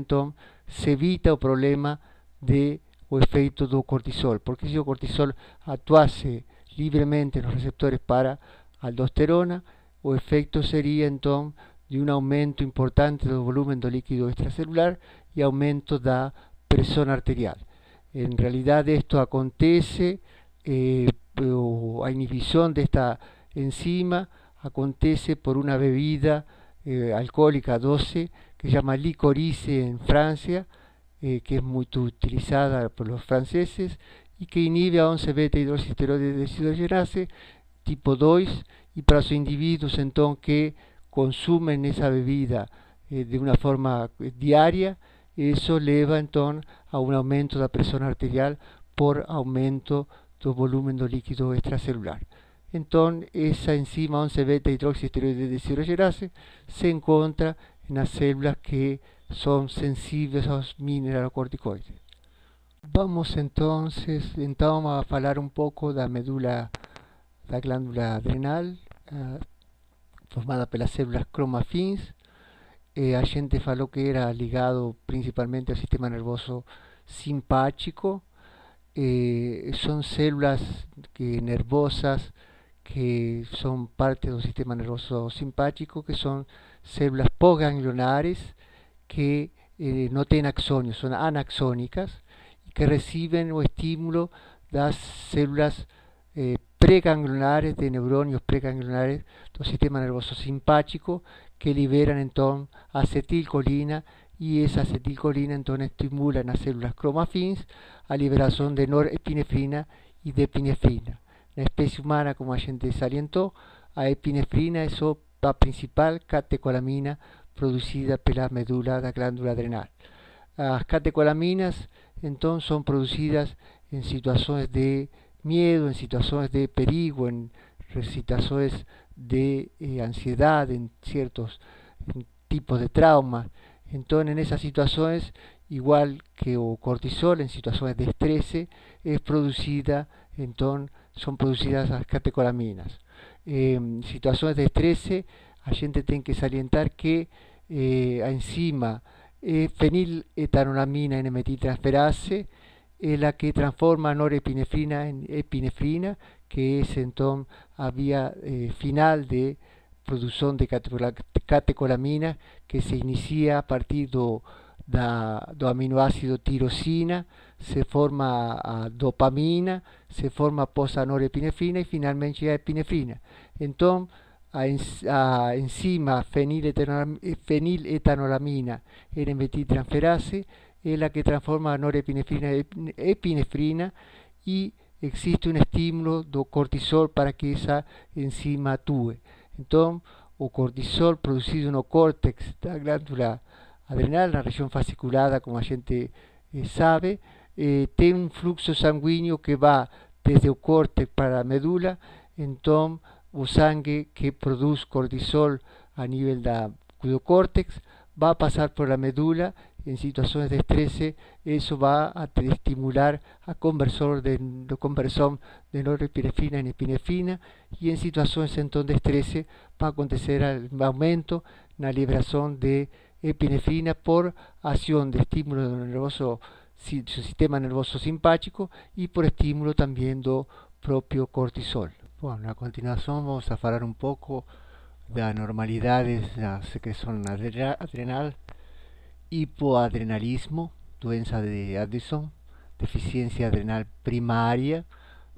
se evita el problema de o efecto do cortisol, porque si el cortisol actuase libremente en los receptores para aldosterona, o efecto sería entonces de un aumento importante del volumen do líquido extracelular y aumento da presión arterial. En realidad esto acontece, la inhibición de esta enzima acontece por una bebida alcohólica 12 que se llama licorice en Francia, que es muy utilizada por los franceses, y que inhibe a 11-beta hidroxiesteroide deshidrogenase tipo 2, y para los individuos entonces que consumen esa bebida de una forma diaria, Eso leva então a um aumento da pressão arterial por aumento do volume do líquido extracelular. Então, essa enzima 11-beta-hidroxiesteroide deshidrogenase se encontra nas células que são sensíveis aos mineralocorticoides. Vamos então a falar um pouco da medula da glândula adrenal, formada pelas células cromafins. A gente falou que era ligado principalmente ao sistema nervoso simpático. Son células nervosas que son parte del sistema nervioso simpático, que son células postganglionares que no tienen axonios, son anaxónicas, y que reciben o estímulo de las células preganglionares, de neuronios preganglionares del sistema nervioso simpático, que liberan entonces acetilcolina, y esa acetilcolina entonces estimula en las células cromafins a liberación de norepinefrina y de epinefrina. En la especie humana, como a gente salientó, a epinefrina es la principal catecolamina producida por la medula de la glándula adrenal. Las catecolaminas entonces son producidas en situaciones de miedo, en situaciones de perigo, en situaciones de ansiedad, en ciertos tipos de traumas. Entonces, en esas situaciones, igual que el cortisol, en situaciones de estrés, es producida, entonces son producidas las catecolaminas. En situaciones de estrés, a gente tiene que salientar que a enzima feniletonuramina N-metiltransferase es la que transforma norepinefrina en epinefrina, que es entonces a vía final de producción de catecolaminas, que se inicia a partir do aminoácido tirosina, se forma a dopamina, se forma após a norepinefrina e finalmente a epinefrina. Então, a enzima feniletonuramina N-metiltransferase es la que transforma a norepinefrina en epinefrina, y existe un estímulo do cortisol para que esa enzima actúe. Entonces, o cortisol producido no córtex da glándula adrenal, na región fasciculada, como a gente sabe, tem un fluxo sanguíneo que va desde o córtex para a medula. Então, o sangue que produz cortisol a nível do córtex va a pasar por la medula. En situaciones de estrés, eso va a estimular a conversión de norepinefrina en epinefrina, y en situaciones entonces de estrés va a acontecer el aumento en la liberación de epinefrina por acción de estímulo del sistema nervioso simpático y por estímulo también del propio cortisol. Bueno, a continuación vamos a hablar un poco de anormalidades de la secreción adrenal. Hipoadrenalismo, doença de Addison, deficiencia adrenal primaria.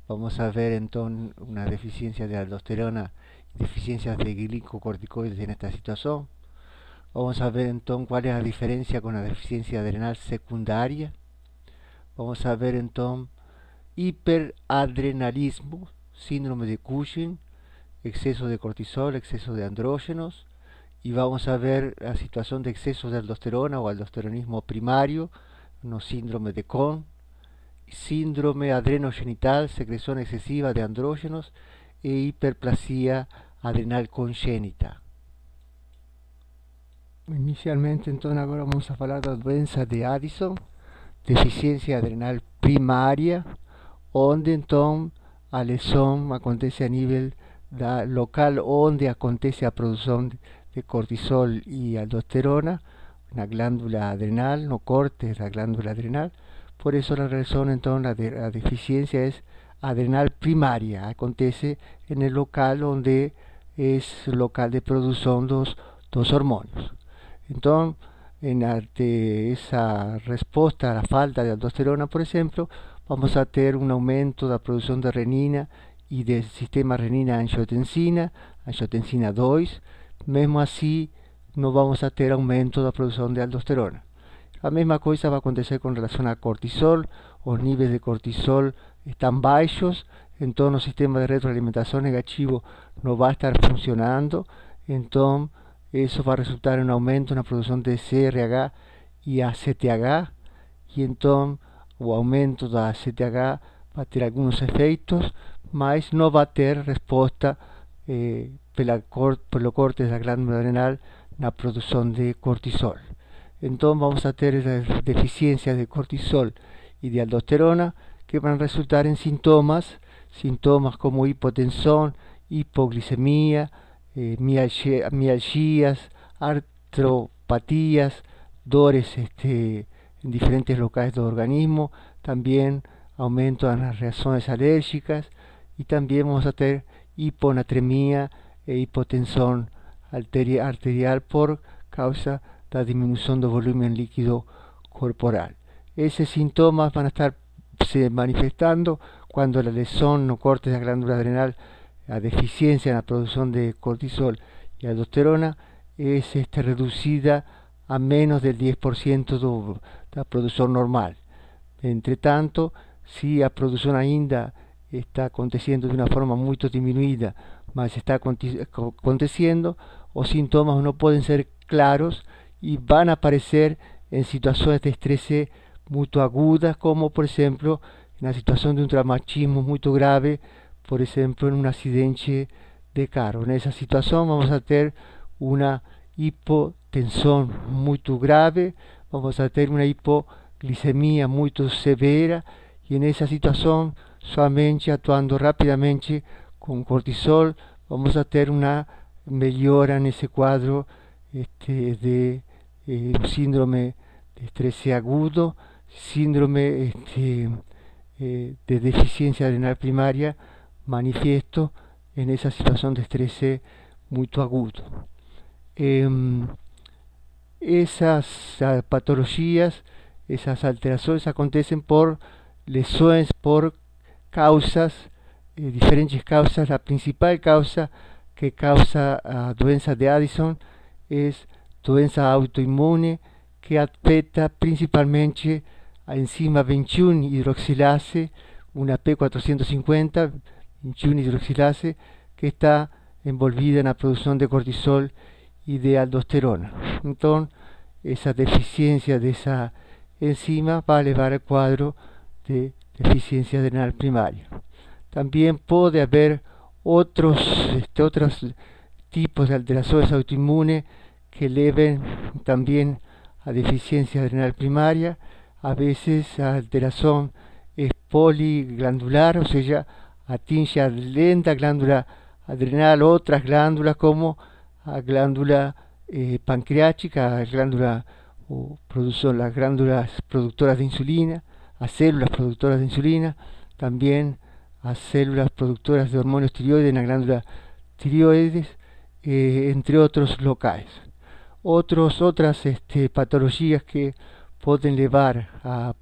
Vamos a ver entonces una deficiencia de aldosterona y deficiencias de glicocorticoides en esta situación. Vamos a ver entonces cuál es la diferencia con la deficiencia adrenal secundaria. Vamos a ver entonces hiperadrenalismo, síndrome de Cushing, exceso de cortisol, exceso de andrógenos. Y vamos a ver la situación de exceso de aldosterona o aldosteronismo primario, no síndrome de Cohn, síndrome adrenogenital, secreción excesiva de andrógenos, e hiperplasia adrenal congénita. Inicialmente, entonces, ahora vamos a hablar de la doença de Addison, deficiencia adrenal primaria, donde entonces a lesão acontece a nivel local, donde acontece a producción de cortisol y aldosterona, la glándula adrenal, no cortes la glándula adrenal. Por eso la razón entonces la deficiencia es adrenal primaria, acontece en el local donde es local de producción dos hormonas. Entonces, ante esa respuesta a la falta de aldosterona, por ejemplo, vamos a tener un aumento de la producción de renina y del sistema renina-angiotensina 2. Mesmo así, no vamos a tener aumento de la producción de aldosterona. La misma cosa va a acontecer con relación a cortisol. Los niveles de cortisol están bajos, entonces el sistema de retroalimentación negativo no va a estar funcionando. Entonces, eso va a resultar en un aumento en la producción de CRH e ACTH, e então o aumento da ACTH vai ter alguns efeitos, mas não vai ter resposta pelo corte da glândula adrenal na produção de cortisol. Então vamos a ter deficiencias de cortisol y de aldosterona que van a resultar en sintomas como hipotensón, hipoglicemia, mialgias, artropatías, dolores en diferentes locales del organismo, también aumento en las reacciones alérgicas y también vamos a tener hiponatremia e hipotensión arterial por causa de la disminución del volumen líquido corporal. Esos síntomas van a estar se manifestando cuando la lesión o corte de la glándula adrenal, la deficiencia en la producción de cortisol y aldosterona es reducida a menos del 10% de la producción normal. Entre tanto, si la producción ainda está aconteciendo de una forma muy disminuida, mas está aconteciendo, los síntomas no pueden ser claros y van a aparecer en situaciones de estrés muy agudas, como por ejemplo en la situación de un traumatismo muy grave, por ejemplo en un accidente de carro. En esa situación vamos a tener una hipotensión muy grave, vamos a tener una hipoglicemia muy severa, y en esa situación solamente actuando rápidamente con cortisol vamos a tener una mejora en ese cuadro de síndrome de estrés agudo, síndrome de deficiencia adrenal primaria manifiesto en esa situación de estrés muy agudo. Esas patologías, esas alteraciones acontecen por lesiones, por causas, diferentes causas. La principal causa que causa doença de Addison es doença autoinmune que afecta principalmente a enzima 21 hidroxilase, una P450, 21 hidroxilase, que está envolvida en la producción de cortisol y de aldosterona. Entonces, esa deficiencia de esa enzima va a elevar el cuadro de deficiencia adrenal primaria. También puede haber otros tipos de alteraciones autoinmunes que eleven también a deficiencia adrenal primaria. A veces la alteración es poliglandular, o sea, atinge a lenta glándula adrenal, otras glándulas como la glándula pancreática, las glándulas productoras de insulina, a células productoras de insulina, también a células productoras de hormonas tiroides en la glándula tiroides, entre otros locales. Otras patologías que pueden llevar a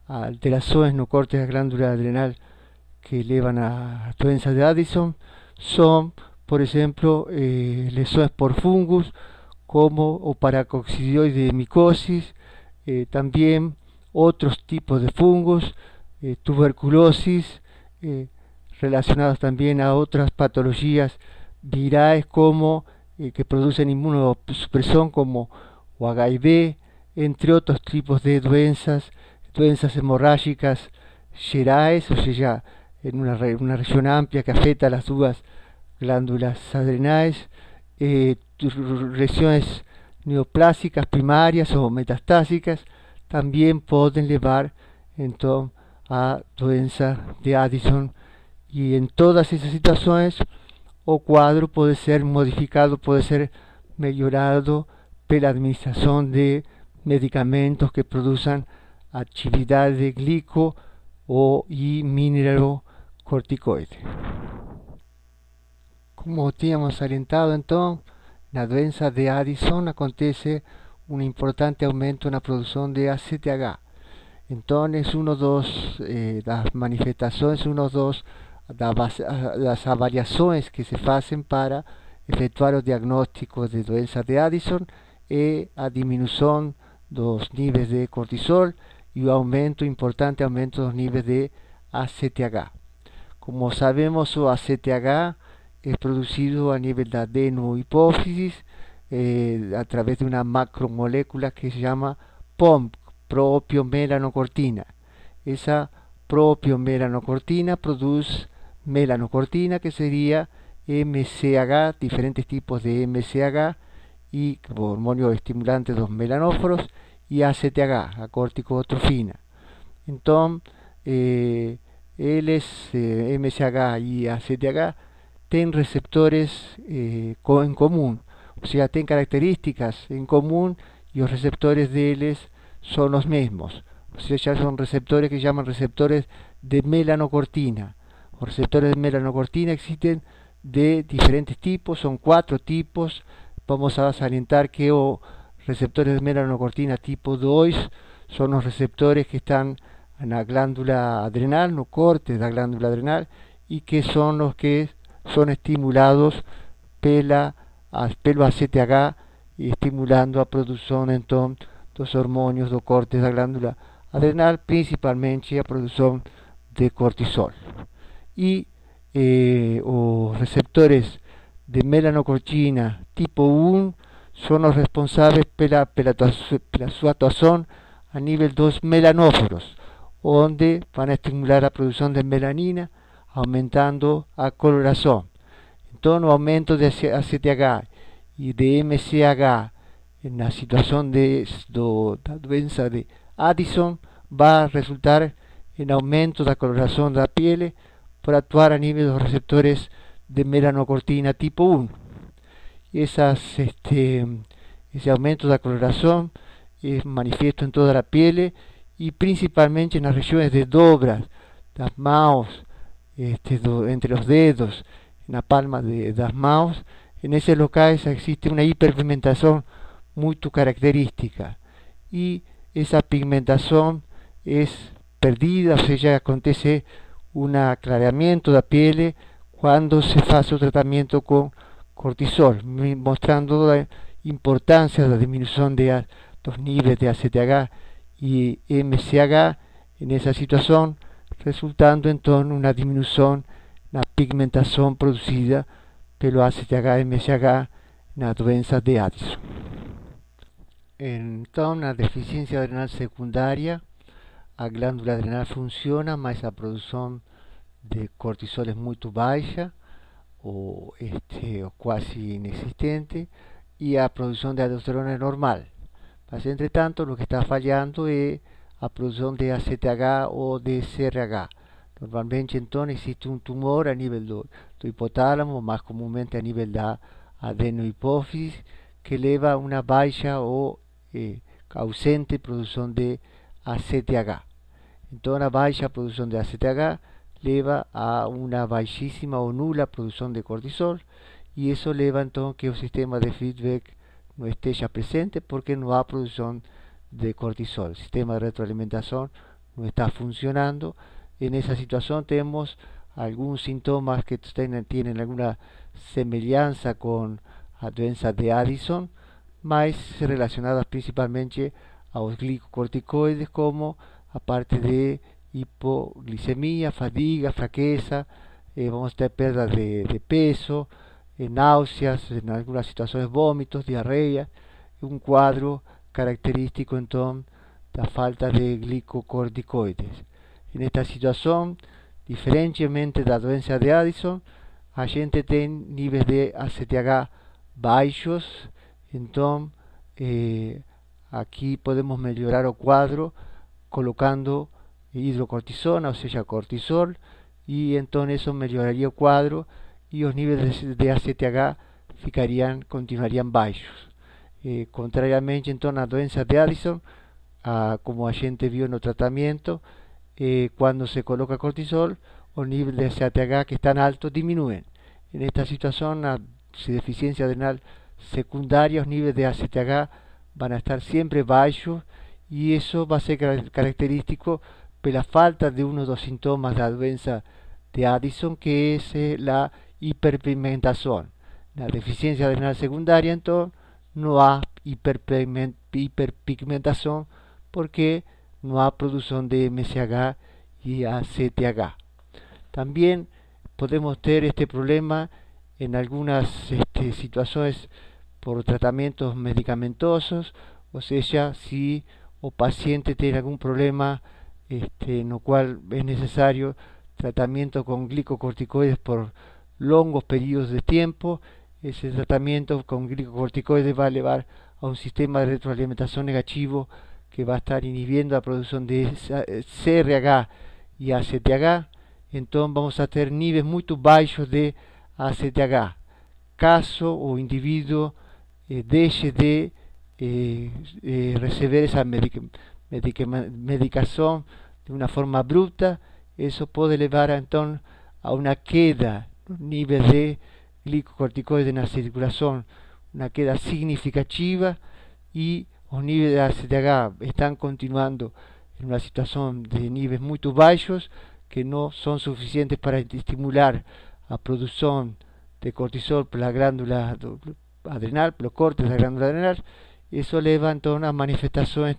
alteraciones no cortes de la glándula adrenal que elevan a doença de Addison son, por ejemplo, lesiones por fungus como o paracoccidioide de micosis, también otros tipos de fungos, tuberculosis, relacionados también a otras patologías virales como que producen inmunosupresión como o HIV, entre otros tipos de doenças hemorrágicas gerais, o sea, en una región amplia que afecta a las dos glándulas adrenales, lesiones neoplásicas primarias o metastásicas también pueden llevar entonces a doença de Addison, y en todas esas situaciones o cuadro puede ser modificado, puede ser mejorado por la administración de medicamentos que produzcan actividad de glico y mineralocorticoide. Como teníamos alentado entonces, la doença de Addison acontece un importante aumento en la producción de ACTH. Entonces, las manifestaciones, las avaliaciones que se hacen para efectuar los diagnósticos de doença de Addison es a disminución de los niveles de cortisol y un importante aumento de los niveles de ACTH. Como sabemos, o ACTH es producido a nivel de adenohipófisis, a través de una macromolécula que se llama POM, propiomelanocortina. Esa propiomelanocortina produce melanocortina, que sería MCAG, diferentes tipos de MCAG y hormonio estimulante de los melanóforos, y ACTH, corticotrofina. Entonces, MCAG y ACTH tienen receptores en común, o sea, tienen características en común y los receptores de ellos son los mismos. O sea, ya son receptores que se llaman receptores de melanocortina. Los receptores de melanocortina existen de diferentes tipos, son 4 tipos. Vamos a salientar que receptores de melanocortina tipo 2 son los receptores que están en la glándula adrenal, no cortes de la glándula adrenal, y que son los que son estimulados pelo ACTH, y estimulando a producción entonces dos hormonios do cortes da glándula adrenal, principalmente a producción de cortisol. Y os receptores de melanocortina tipo 1 son los responsables pela su actuación a nivel dos melanóforos, donde van a estimular la producción de melanina, aumentando a coloración. Entonces, el aumento de ACTH y de MCAG en la situación de la doença de Addison va a resultar en aumento de la coloración de la piel por actuar a nivel de los receptores de melanocortina tipo 1. Ese aumento de la coloración es manifiesto en toda la piel y principalmente en las regiones de dobras, las manos, entre los dedos, en la palma de las manos. En ese local existe una hiperpigmentación muy característica, y esa pigmentación es perdida, o sea, ya acontece un aclaramiento de la piel cuando se hace un tratamiento con cortisol, mostrando la importancia de la disminución de los niveles de ACTH y MCAG en esa situación, resultando entonces una disminución en la pigmentación producida pelo ACTH y MCAG en la doença de Addison. Então, na deficiência adrenal secundária, a glândula adrenal funciona, mas a produção de cortisol é muito baixa, ou quase inexistente, e a produção de aldosterona é normal. Mas, entretanto, o que está falhando é a produção de ACTH ou de CRH. Normalmente, então, existe um tumor a nível do hipotálamo, mais comumente a nível da adenohipófise, que leva a uma baixa ou ausente produção de ACTH. Então, a baixa produção de ACTH leva a uma baixíssima ou nula produção de cortisol, e isso leva então que o sistema de feedback não esteja presente, porque não há produção de cortisol. O sistema de retroalimentação não está funcionando. En esa situación tenemos algunos síntomas que tienen alguna semejanza con la doença de Addison, mas relacionadas principalmente a los glicocorticoides, como a parte de hipoglicemia, fadiga, fraqueza, vamos a tener pérdida de peso, náuseas, en algunas situaciones vómitos, diarrea, un cuadro característico entonces de la falta de glicocorticoides. En esta situación, diferentemente da doença de Addison, a gente tem níveis de ACTH baixos. Então, aqui podemos melhorar o quadro colocando hidrocortisona, ou seja, cortisol, e então isso melhoraria o quadro e os níveis de ACTH continuariam baixos. Contrariamente, então, na doença de Addison, como a gente viu no tratamento, cuando se coloca cortisol, los niveles de ACTH que están altos disminuyen. En esta situación, la deficiencia adrenal secundaria, los niveles de ACTH van a estar siempre bajos, y eso va a ser característico por la falta de uno de los síntomas de la doença de Addison, que es la hiperpigmentación. La deficiencia adrenal secundaria, entonces, no hay hiperpigmentación, porque no hay producción de MCAG y ACTH. También podemos tener este problema en algunas situaciones por tratamientos medicamentosos, o sea, si o paciente tiene algún problema en lo cual es necesario tratamiento con glicocorticoides por longos periodos de tiempo. Ese tratamiento con glicocorticoides va a llevar a un sistema de retroalimentación negativo que va a estar inhibiendo la producción de CRH y ACTH. Entonces vamos a tener niveles muy bajos de ACTH. Caso o individuo deje de recibir esa medicación de una forma bruta, eso puede llevar entonces a una queda nivel de glicocorticoides en la circulación, una queda significativa, y los niveles de ACTH están continuando en una situación de niveles muy bajos que no son suficientes para estimular la producción de cortisol por la glándula adrenal, por los cortes de la glándula adrenal. Eso lleva entonces a manifestaciones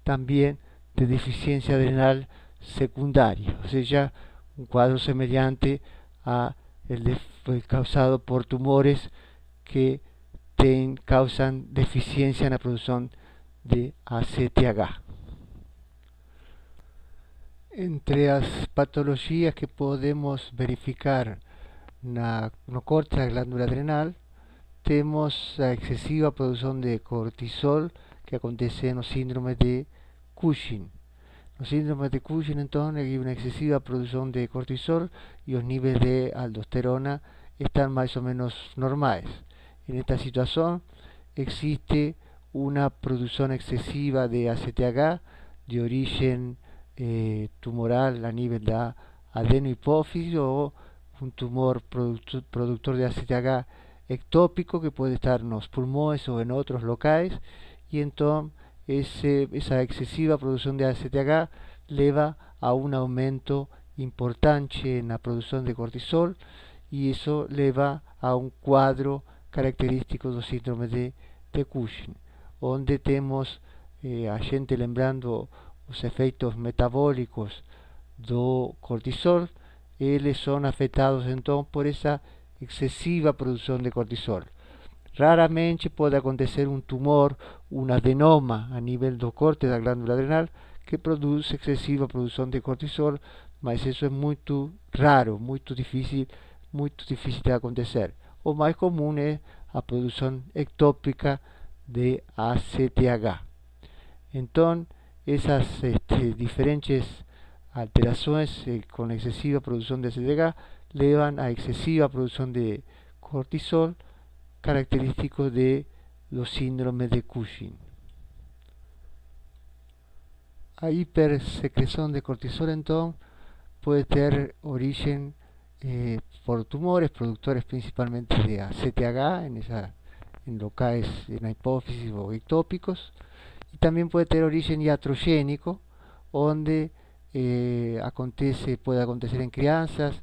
también de deficiencia adrenal secundaria, o sea, ya un cuadro semejante a el causado por tumores que causan deficiencia en la producción de ACTH. Entre las patologías que podemos verificar no corte de la glándula adrenal, tenemos la excesiva producción de cortisol que acontece en los síndromes de Cushing. Los síndromes de Cushing, entonces, hay una excesiva producción de cortisol y los niveles de aldosterona están más o menos normales. En esta situación existe una producción excesiva de ACTH de origen tumoral a nivel de adenohipófisis, o un tumor productor de ACTH ectópico que puede estar en los pulmones o en otros locales, y entonces esa excesiva producción de ACTH lleva a un aumento importante en la producción de cortisol, y eso lleva a un cuadro característico del síndrome de Cushing, donde tenemos a gente lembrando los efectos metabólicos do cortisol. Eles son afectados entonces por esa excesiva producción de cortisol. Raramente puede acontecer un tumor, un adenoma a nivel do corte da glándula adrenal que produce excesiva producción de cortisol, mas eso es muy raro, muy difícil de acontecer. O más común es a producción ectópica de ACTH. Entonces, esas diferentes alteraciones con excesiva producción de ACTH llevan a excesiva producción de cortisol, característico de los síndromes de Cushing. La hipersecreción de cortisol entonces puede tener origen por tumores productores principalmente de ACTH en locales en la hipófisis o ectópicos, y también puede tener origen iatrogénico, donde puede acontecer en crianzas,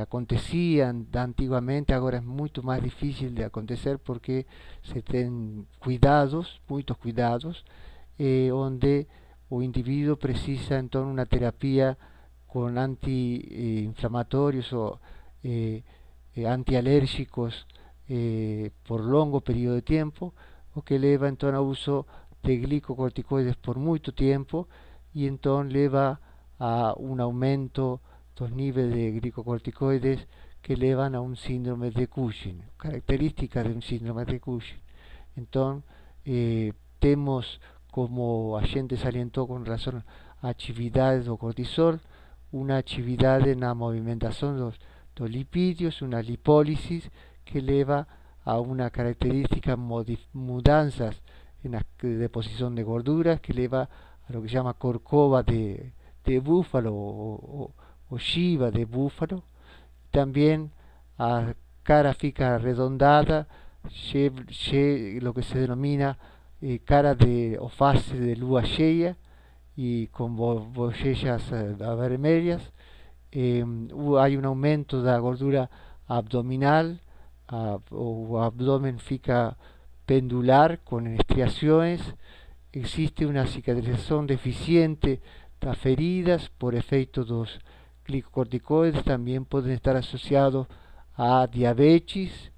acontecían antiguamente, ahora es mucho más difícil de acontecer porque se tienen muchos cuidados, donde el individuo precisa entonces una terapia con antiinflamatorios o antialérgicos por largo periodo de tiempo, o que lleva entonces a uso de glicocorticoides por mucho tiempo, y entonces lleva a un aumento de los niveles de glicocorticoides que llevan a un síndrome de Cushing, características de un síndrome de Cushing. Entonces, tenemos como agente salientó con relación a actividades do cortisol, una actividad en la movimentación de los lipídios, una lipólisis que lleva a una característica mudanzas en la deposición de gorduras, que lleva a lo que se llama corcova de búfalo o Shiva de búfalo. También a cara fija redondada, lo que se denomina cara o fase de lua cheia, y con bochechas vermelhas. Hay un aumento de la gordura abdominal, o abdomen fica pendular con estriaciones. Existe una cicatrización deficiente de las feridas por efecto de los glicocorticoides. También pueden estar asociados a diabetes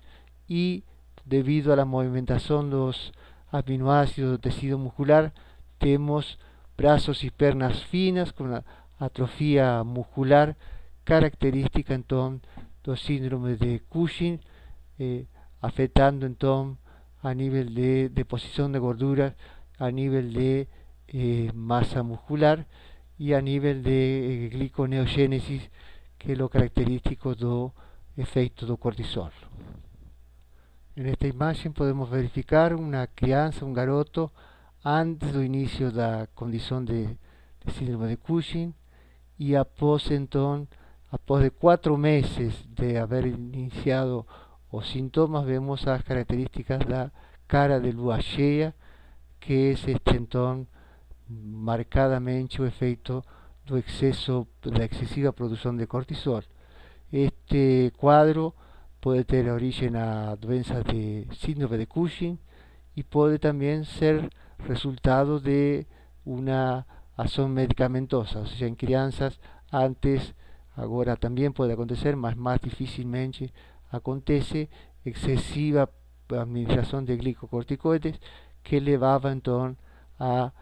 y debido a la movimentación de los aminoácidos del tejido muscular, tenemos brazos y piernas finas con una atrofia muscular característica entonces del síndrome de Cushing, afectando entonces a nivel de deposición de gorduras, a nivel de masa muscular y a nivel de gliconeogénesis, que es lo característico do efecto do cortisol. En esta imagen podemos verificar una crianza, un garoto, antes do inicio da condición de síndrome de Cushing, y após de 4 meses de haber iniciado os síntomas, vemos as características da cara de lua cheia, que es marcadamente o efecto do exceso, da excesiva produção de cortisol. Este cuadro puede tener origen a doenças de síndrome de Cushing y puede también ser resultado de una acción medicamentosa, o sea, en crianças antes, agora también puede acontecer, mas más difícilmente acontece, excesiva administración de glicocorticoides que levava entonces a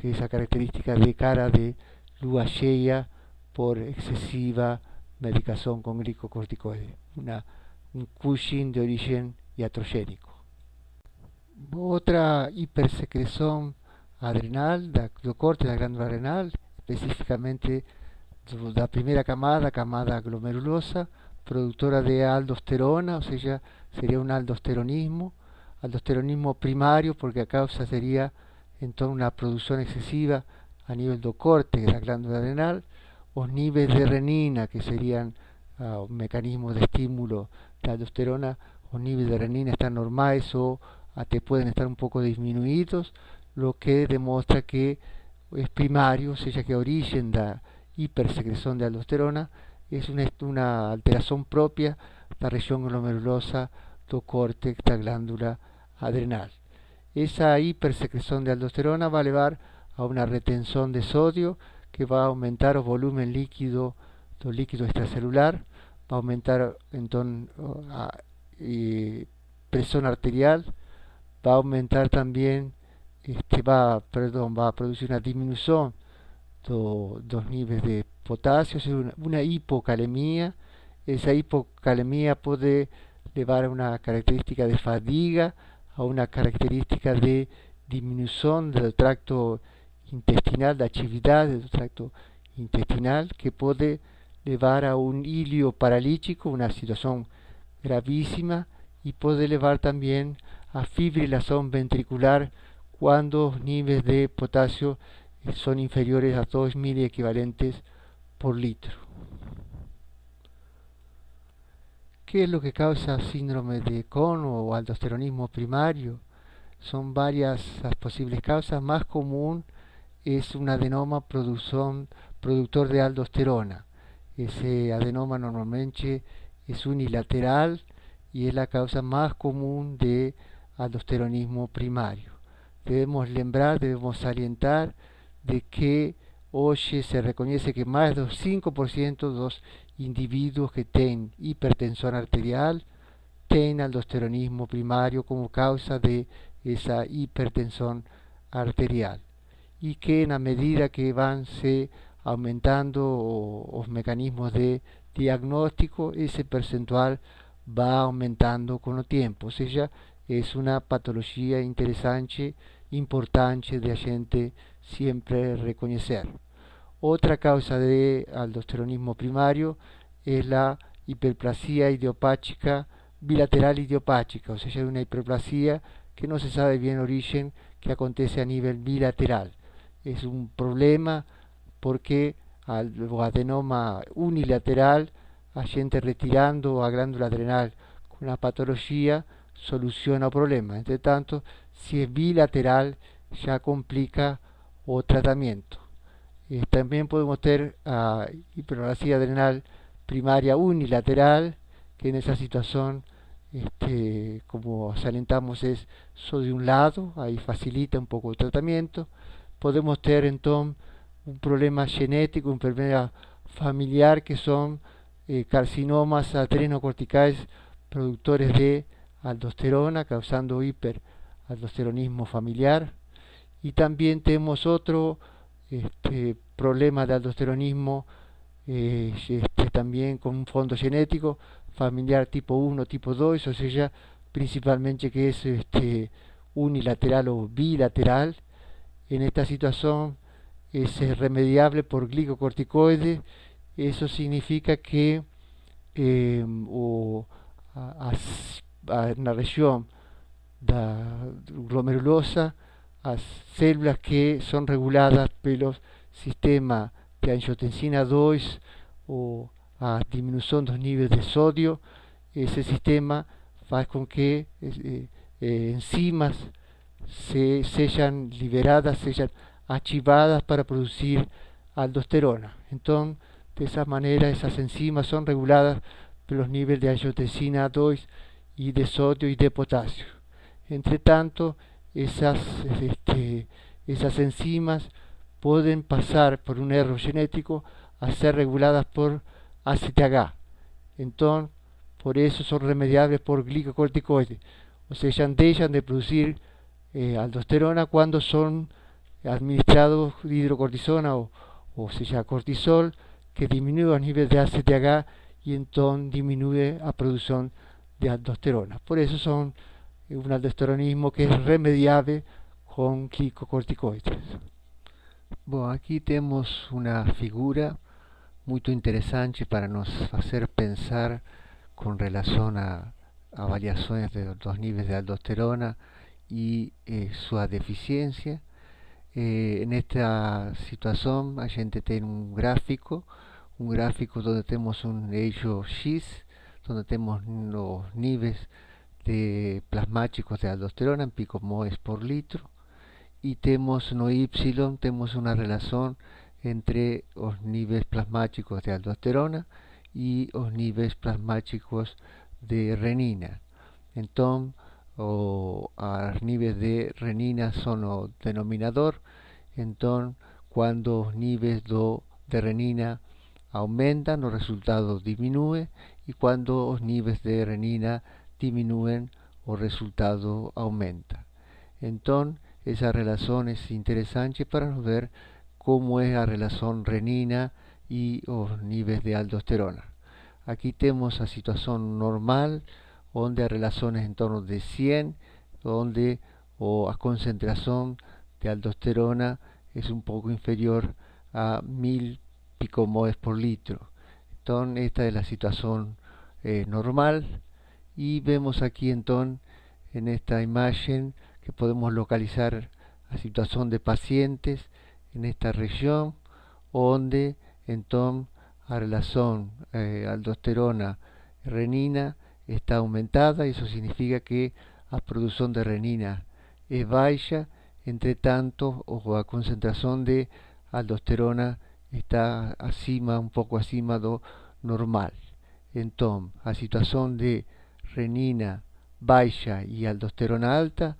esa característica de cara de lua cheia por excesiva medicación con glicocorticoides, un Cushing de origen iatrogénico. Otra hipersecreción adrenal do corte da glándula renal, específicamente da primeira camada glomerulosa, productora de aldosterona, o sea, sería un aldosteronismo primario, porque a causa sería entonces una producción excesiva a nivel do corte de la glándula renal, los niveles de renina, que serían un mecanismo de estímulo de aldosterona, los niveles de renina están normales o hasta pueden estar un poco disminuidos, lo que demuestra que es primario, o sea que origen da hipersecreción de aldosterona es una alteración propia de la región glomerulosa do corte da glándula adrenal. Esa hipersecreción de aldosterona va a llevar a una retención de sodio que va a aumentar el volumen líquido extracelular, va a aumentar entonces presión arterial, va a aumentar también, va a producir una disminución de los niveles de potasio, una hipocalemia. Esa hipocalemia puede llevar a una característica de fatiga, a una característica de disminución del tracto intestinal, de actividad del tracto intestinal, que puede llevar a un ilio paralítico, una situación gravísima, y puede llevar también a fibrilación ventricular cuando los niveles de potasio son inferiores a 2 miliequivalentes por litro. ¿Qué es lo que causa síndrome de Cohn o aldosteronismo primario? Son varias las posibles causas. Más común es un adenoma productor de aldosterona. Ese adenoma normalmente es unilateral y es la causa más común de aldosteronismo primario. Debemos salientar de que hoy se reconoce que más del 5% de los individuos que tienen hipertensión arterial tienen aldosteronismo primario como causa de esa hipertensión arterial, y que en la medida que van se aumentando los mecanismos de diagnóstico, ese percentual va aumentando con el tiempo. O sea, es una patología interesante, importante de a gente siempre reconocer. Otra causa de aldosteronismo primario es la hiperplasia idiopática bilateral idiopática, o sea, es una hiperplasia que no se sabe bien origen, que acontece a nivel bilateral. Es un problema porque al adenoma unilateral, a gente retirando a glándula adrenal con una patología, soluciona el problema. Entre tanto, si es bilateral, ya complica o tratamiento. También podemos tener hiperplasia adrenal primaria unilateral, que en esa situación, como salientamos, es solo de un lado, ahí facilita un poco el tratamiento. Podemos tener entonces un problema genético, una enfermedad familiar, que son carcinomas adrenocorticales productores de aldosterona, causando hiperaldosteronismo familiar. Y también tenemos otro problema de aldosteronismo, también con un fondo genético, familiar tipo 1, tipo 2, o sea, principalmente que es unilateral o bilateral. En esta situación es remediable por glicocorticoides. Eso significa que na región da glomerulosa, as células que son reguladas pelo sistema de angiotensina 2 ou a diminuição dos níveis de sódio. Esse sistema faz com que enzimas sejam liberadas, sejam ativadas para producir aldosterona. Então, dessa maneira, essas enzimas são reguladas pelos níveis de angiotensina 2 y de sodio y de potasio. Entre tanto, esas enzimas pueden pasar por un error genético a ser reguladas por ACTH. Entonces, por eso son remediables por glicocorticoides. O sea, ya dejan de producir aldosterona cuando son administrados hidrocortisona o sea cortisol, que disminuye el nivel de ACTH y entonces disminuye la producción de aldosterona. Por eso son un aldosteronismo que es remediable con glicocorticoides. Bueno, aquí tenemos una figura muy interesante para nos hacer pensar con relación a variaciones de los niveles de aldosterona y su deficiencia. En esta situación a gente tiene un gráfico donde tenemos un eixo X, donde tenemos los niveles de plasmáticos de aldosterona en picomoles por litro, y tenemos no Y, tenemos una relación entre los niveles plasmáticos de aldosterona y los niveles plasmáticos de renina. Entonces, los niveles de renina son el denominador. Entonces, cuando los niveles de renina aumentan, los resultados disminuyen, y cuando los niveles de renina disminuyen, el resultado aumenta. Entonces, esa relación es interesante para ver cómo es la relación renina y los niveles de aldosterona. Aquí tenemos la situación normal, donde la relación es en torno de 100, donde la concentración de aldosterona es un poco inferior a 1000 picomoles por litro. Entonces, esta es la situación normal, y vemos aquí entonces en esta imagen que podemos localizar la situación de pacientes en esta región, donde entonces la relación aldosterona-renina está aumentada. Eso significa que la producción de renina es baja, entre tanto la concentración de aldosterona está un poco acima do normal. Entonces, la situación de renina baja y aldosterona alta,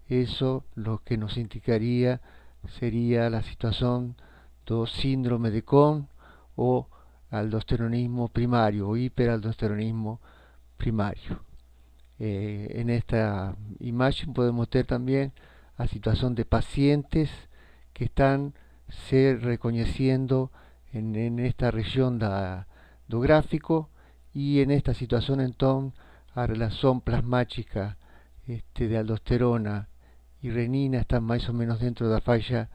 eso lo que nos indicaría sería la situación do síndrome de Cohn o aldosteronismo primario o hiperaldosteronismo primario. En esta imagen podemos ver también la situación de pacientes que están se reconociendo en esta región do gráfico, y en esta situación entonces la relación plasmática de aldosterona y renina está más o menos dentro de la falla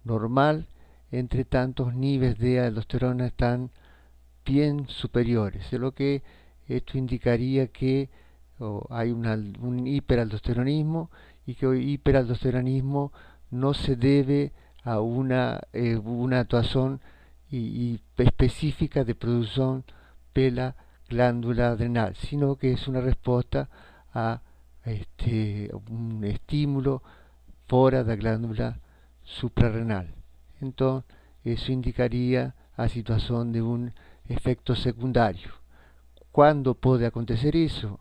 normal. Entre tantos niveles de aldosterona están bien superiores, de lo que esto indicaría que hay un hiperaldosteronismo, y que el hiperaldosteronismo no se debe a una actuación específica de producción de la glándula adrenal, sino que es una respuesta a un estímulo fuera de la glándula suprarrenal. Entonces, eso indicaría la situación de un efecto secundario. ¿Cuándo puede acontecer eso?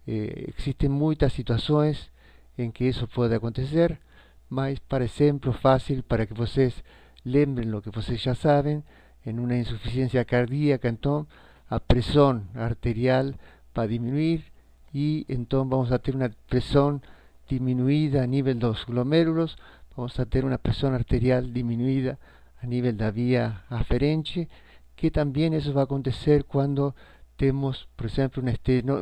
Existen muchas situaciones en que eso puede acontecer, mas, para ejemplo fácil, para que ustedes lembren lo que ustedes ya saben, en una insuficiencia cardíaca, entonces, la presión arterial va a disminuir y entonces vamos a tener una presión disminuida a nivel de los glomérulos, vamos a tener una presión arterial disminuida a nivel de la vía aferente, que también eso va a acontecer cuando tenemos, por ejemplo,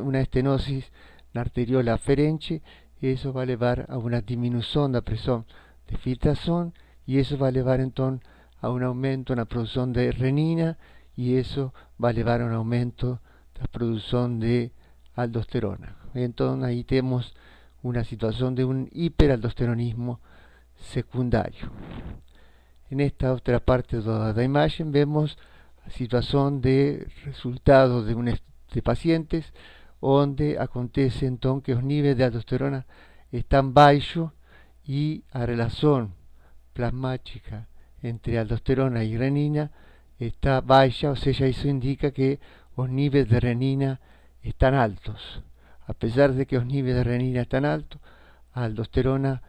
una estenosis la arteriola aferente. Eso va a llevar a una disminución de la presión de filtración y eso va a llevar entonces a un aumento en la producción de renina y eso va a llevar a un aumento de la producción de aldosterona. Entonces ahí tenemos una situación de un hiperaldosteronismo secundario. En esta otra parte de la imagen vemos la situación de resultados de pacientes donde acontece entonces que los niveles de aldosterona están bajos y a relación plasmática entre aldosterona y renina está baja, o sea, eso indica que los niveles de renina están altos. A pesar de que los niveles de renina están altos, aldosterona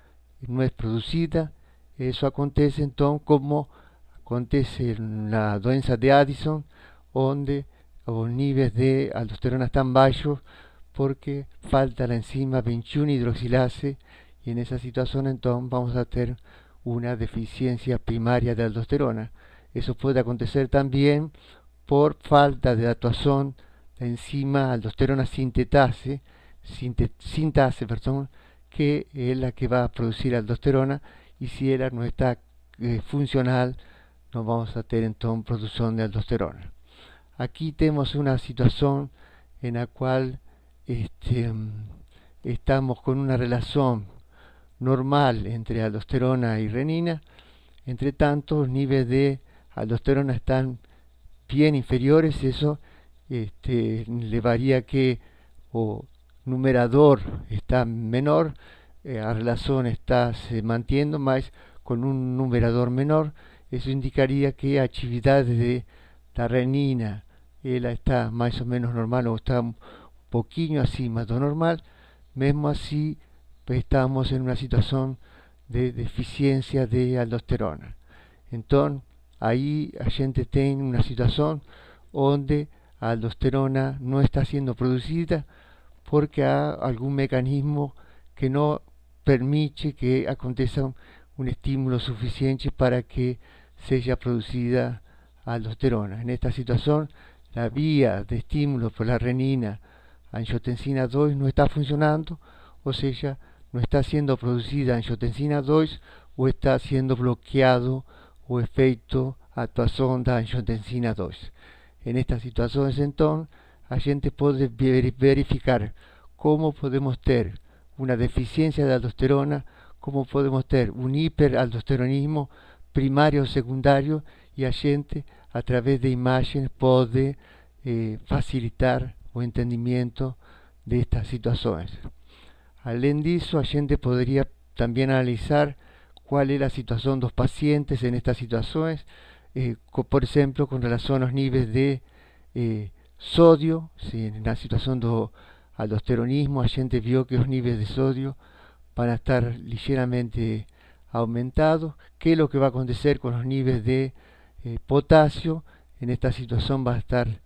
no es producida. Eso acontece entonces como acontece en la doença de Addison, donde los niveles de aldosterona están bajos porque falta la enzima 21 hidroxilase y en esa situación entonces vamos a tener una deficiencia primaria de aldosterona. Eso puede acontecer también por falta de actuación de enzima aldosterona sintase, que es la que va a producir aldosterona, y si ella no está funcional, no vamos a tener entonces producción de aldosterona. Aquí tenemos una situación en la cual estamos con una relación normal entre aldosterona y renina. Entre tanto, los niveles de aldosterona están bien inferiores. Eso le varía que o numerador está menor, la relación está se mantiene más con un numerador menor. Eso indicaría que actividades de la renina está más o menos normal o está un poquito acima de lo normal. Mesmo así, pues, estamos en una situación de deficiencia de aldosterona. Entonces, ahí a gente tiene una situación donde a aldosterona no está siendo producida porque hay algún mecanismo que no permite que aconteça un estímulo suficiente para que sea producida aldosterona. En esta situación, la vía de estímulo por la renina angiotensina 2 no está funcionando, o sea, no está siendo producida angiotensina 2 o está siendo bloqueado o efecto actuación de angiotensina 2. En estas situaciones entonces a gente puede verificar cómo podemos tener una deficiencia de aldosterona, cómo podemos tener un hiperaldosteronismo primario o secundario, y a gente a través de imágenes puede facilitar o entendimiento de estas situaciones. Além disso, a gente podría también analizar cuál es la situación de los pacientes en estas situaciones, por ejemplo, con relación a los niveles de sodio. Si en la situación de aldosteronismo a gente vio que los niveles de sodio van a estar ligeramente aumentados. ¿Qué es lo que va a acontecer con los niveles de potasio? En esta situación va a estar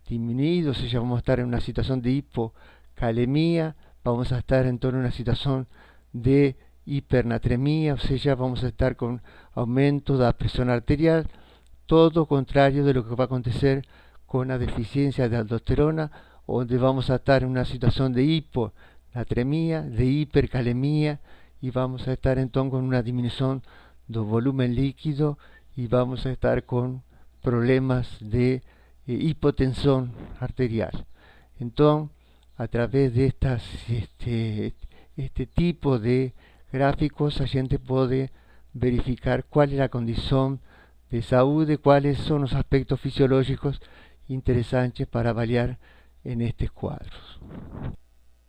disminuido, o sea, vamos a estar en una situación de hipocalemia, vamos a estar en torno a una situación de hipernatremia, o sea, vamos a estar con aumento de la presión arterial, todo contrario de lo que va a acontecer con la deficiencia de aldosterona, donde vamos a estar en una situación de hiponatremia, de hipercalemia, y vamos a estar entonces con una disminución del volumen líquido y vamos a estar con problemas de hipotensión arterial. Entonces, a través de este tipo de gráficos, a gente puede verificar cuál es la condición de salud, cuáles son los aspectos fisiológicos interesantes para avaliar en estos cuadros.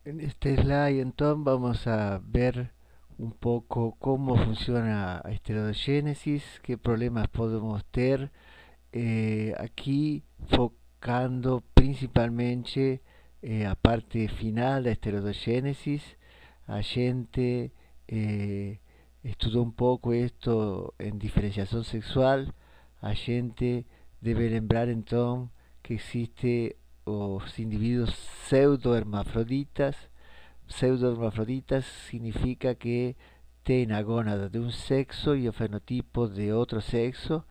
En este slide entonces vamos a ver un poco cómo funciona la esteroidogénesis, qué problemas podemos tener, aquí focando principalmente a parte final da esteroidogénesis. A gente estudió un poco esto en diferenciación sexual. A gente debe lembrar entonces que existe os individuos pseudohermafroditas. Pseudohermafroditas significa que tienen a gónada de un sexo y el fenotipo de otro sexo,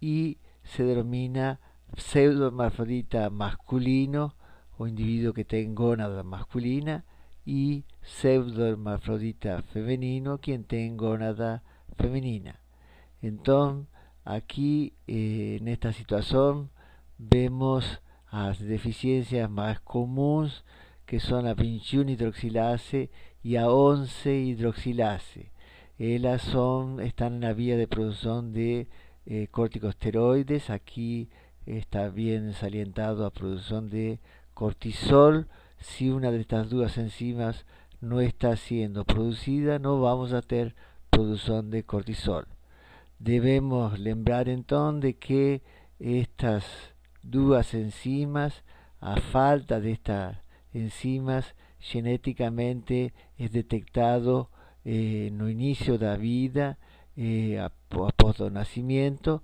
y se denomina pseudohermafrodita masculino o individuo que tenga gónada masculina, y pseudohermafrodita femenino quien tenga gónada femenina. Entonces, aquí en esta situación vemos las deficiencias más comunes, que son la 21 hidroxilase y a 11 hidroxilase. Ellas están en la vía de producción de corticosteroides. Aquí está bien salientado a producción de cortisol. Si una de estas dos enzimas no está siendo producida, no vamos a tener producción de cortisol. Debemos lembrar entonces de que estas dos enzimas, a falta de estas enzimas, genéticamente es detectado no inicio da vida, após do nascimento,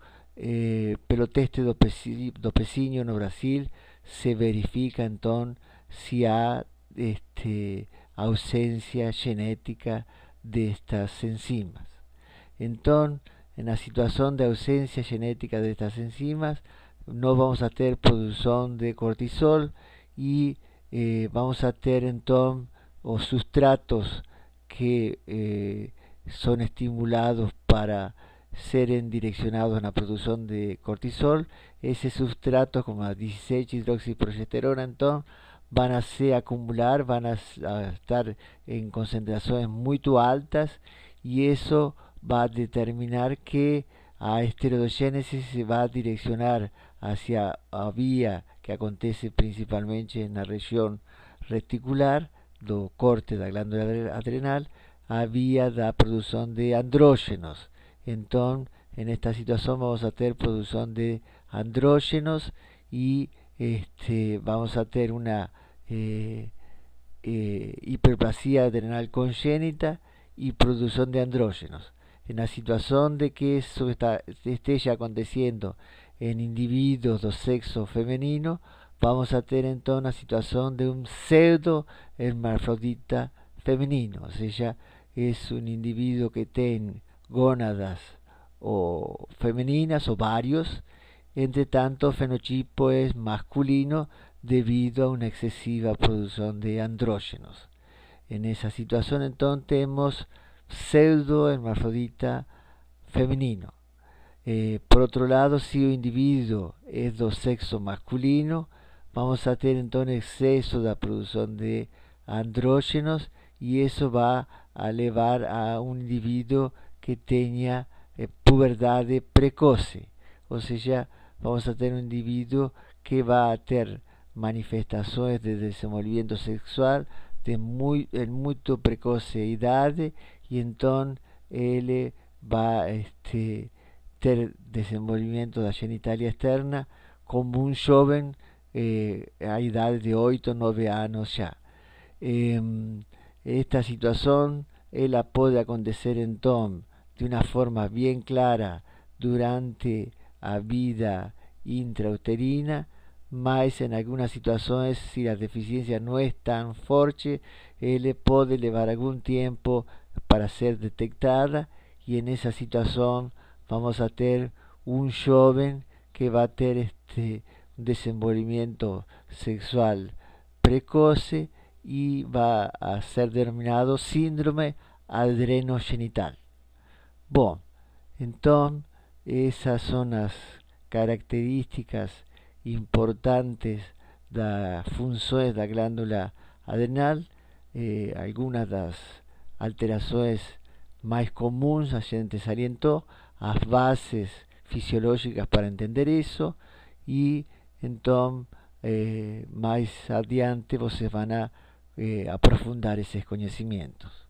pelo teste do pezinho no Brasil se verifica então se há ausência genética destas enzimas. Então, na situação de ausência genética destas enzimas, não vamos a ter produção de cortisol e vamos a ter então os substratos que son estimulados para ser direccionados na produção de cortisol. Esses substratos, como a 16-hidroxiprogesterona, então van a se acumular, van a estar en concentraciones muy altas, y eso va a determinar que a esteroidogénesis se va a direccionar hacia a vía que acontece principalmente en la región reticular do corte da glándula adrenal, a vía da producción de andrógenos. Entonces, en esta situación vamos a tener producción de andrógenos y vamos a tener una hiperplasia adrenal congénita y producción de andrógenos. En la situación de que eso esté ya aconteciendo en individuos de sexo femenino, vamos a tener entonces una situación de un pseudo hermafrodita femenino, o sea, es un individuo que tiene gónadas o femeninas o varios, entre tanto fenotipo es masculino debido a una excesiva producción de andrógenos. En esa situación entonces tenemos pseudo hermafrodita femenino. Por otro lado, si el individuo es de sexo masculino, vamos a tener entonces exceso de producción de andrógenos, y eso va a llevar a un individuo que tenga pubertad precoce, o sea, vamos a tener un individuo que va a tener manifestaciones de desenvolvimiento sexual en muy precoce edad, y entonces él va a tener desenvolvimiento de la genitalia externa como un joven a edad de 8 o 9 años ya. Esta situación ella puede acontecer entonces de una forma bien clara durante la vida intrauterina, mas en algunas situaciones, si la deficiencia no es tan fuerte, él puede llevar algún tiempo para ser detectada, y en esa situación vamos a tener un joven que va a tener un desenvolvimiento sexual precoce y va a ser denominado síndrome adrenogenital. Bueno, entonces esas son las características importantes de las funciones de la glándula adrenal. Algunas de las alteraciones más comunes a gente salientó, las bases fisiológicas para entender eso, y entonces más adiante vocês van a aprofundar esos conocimientos.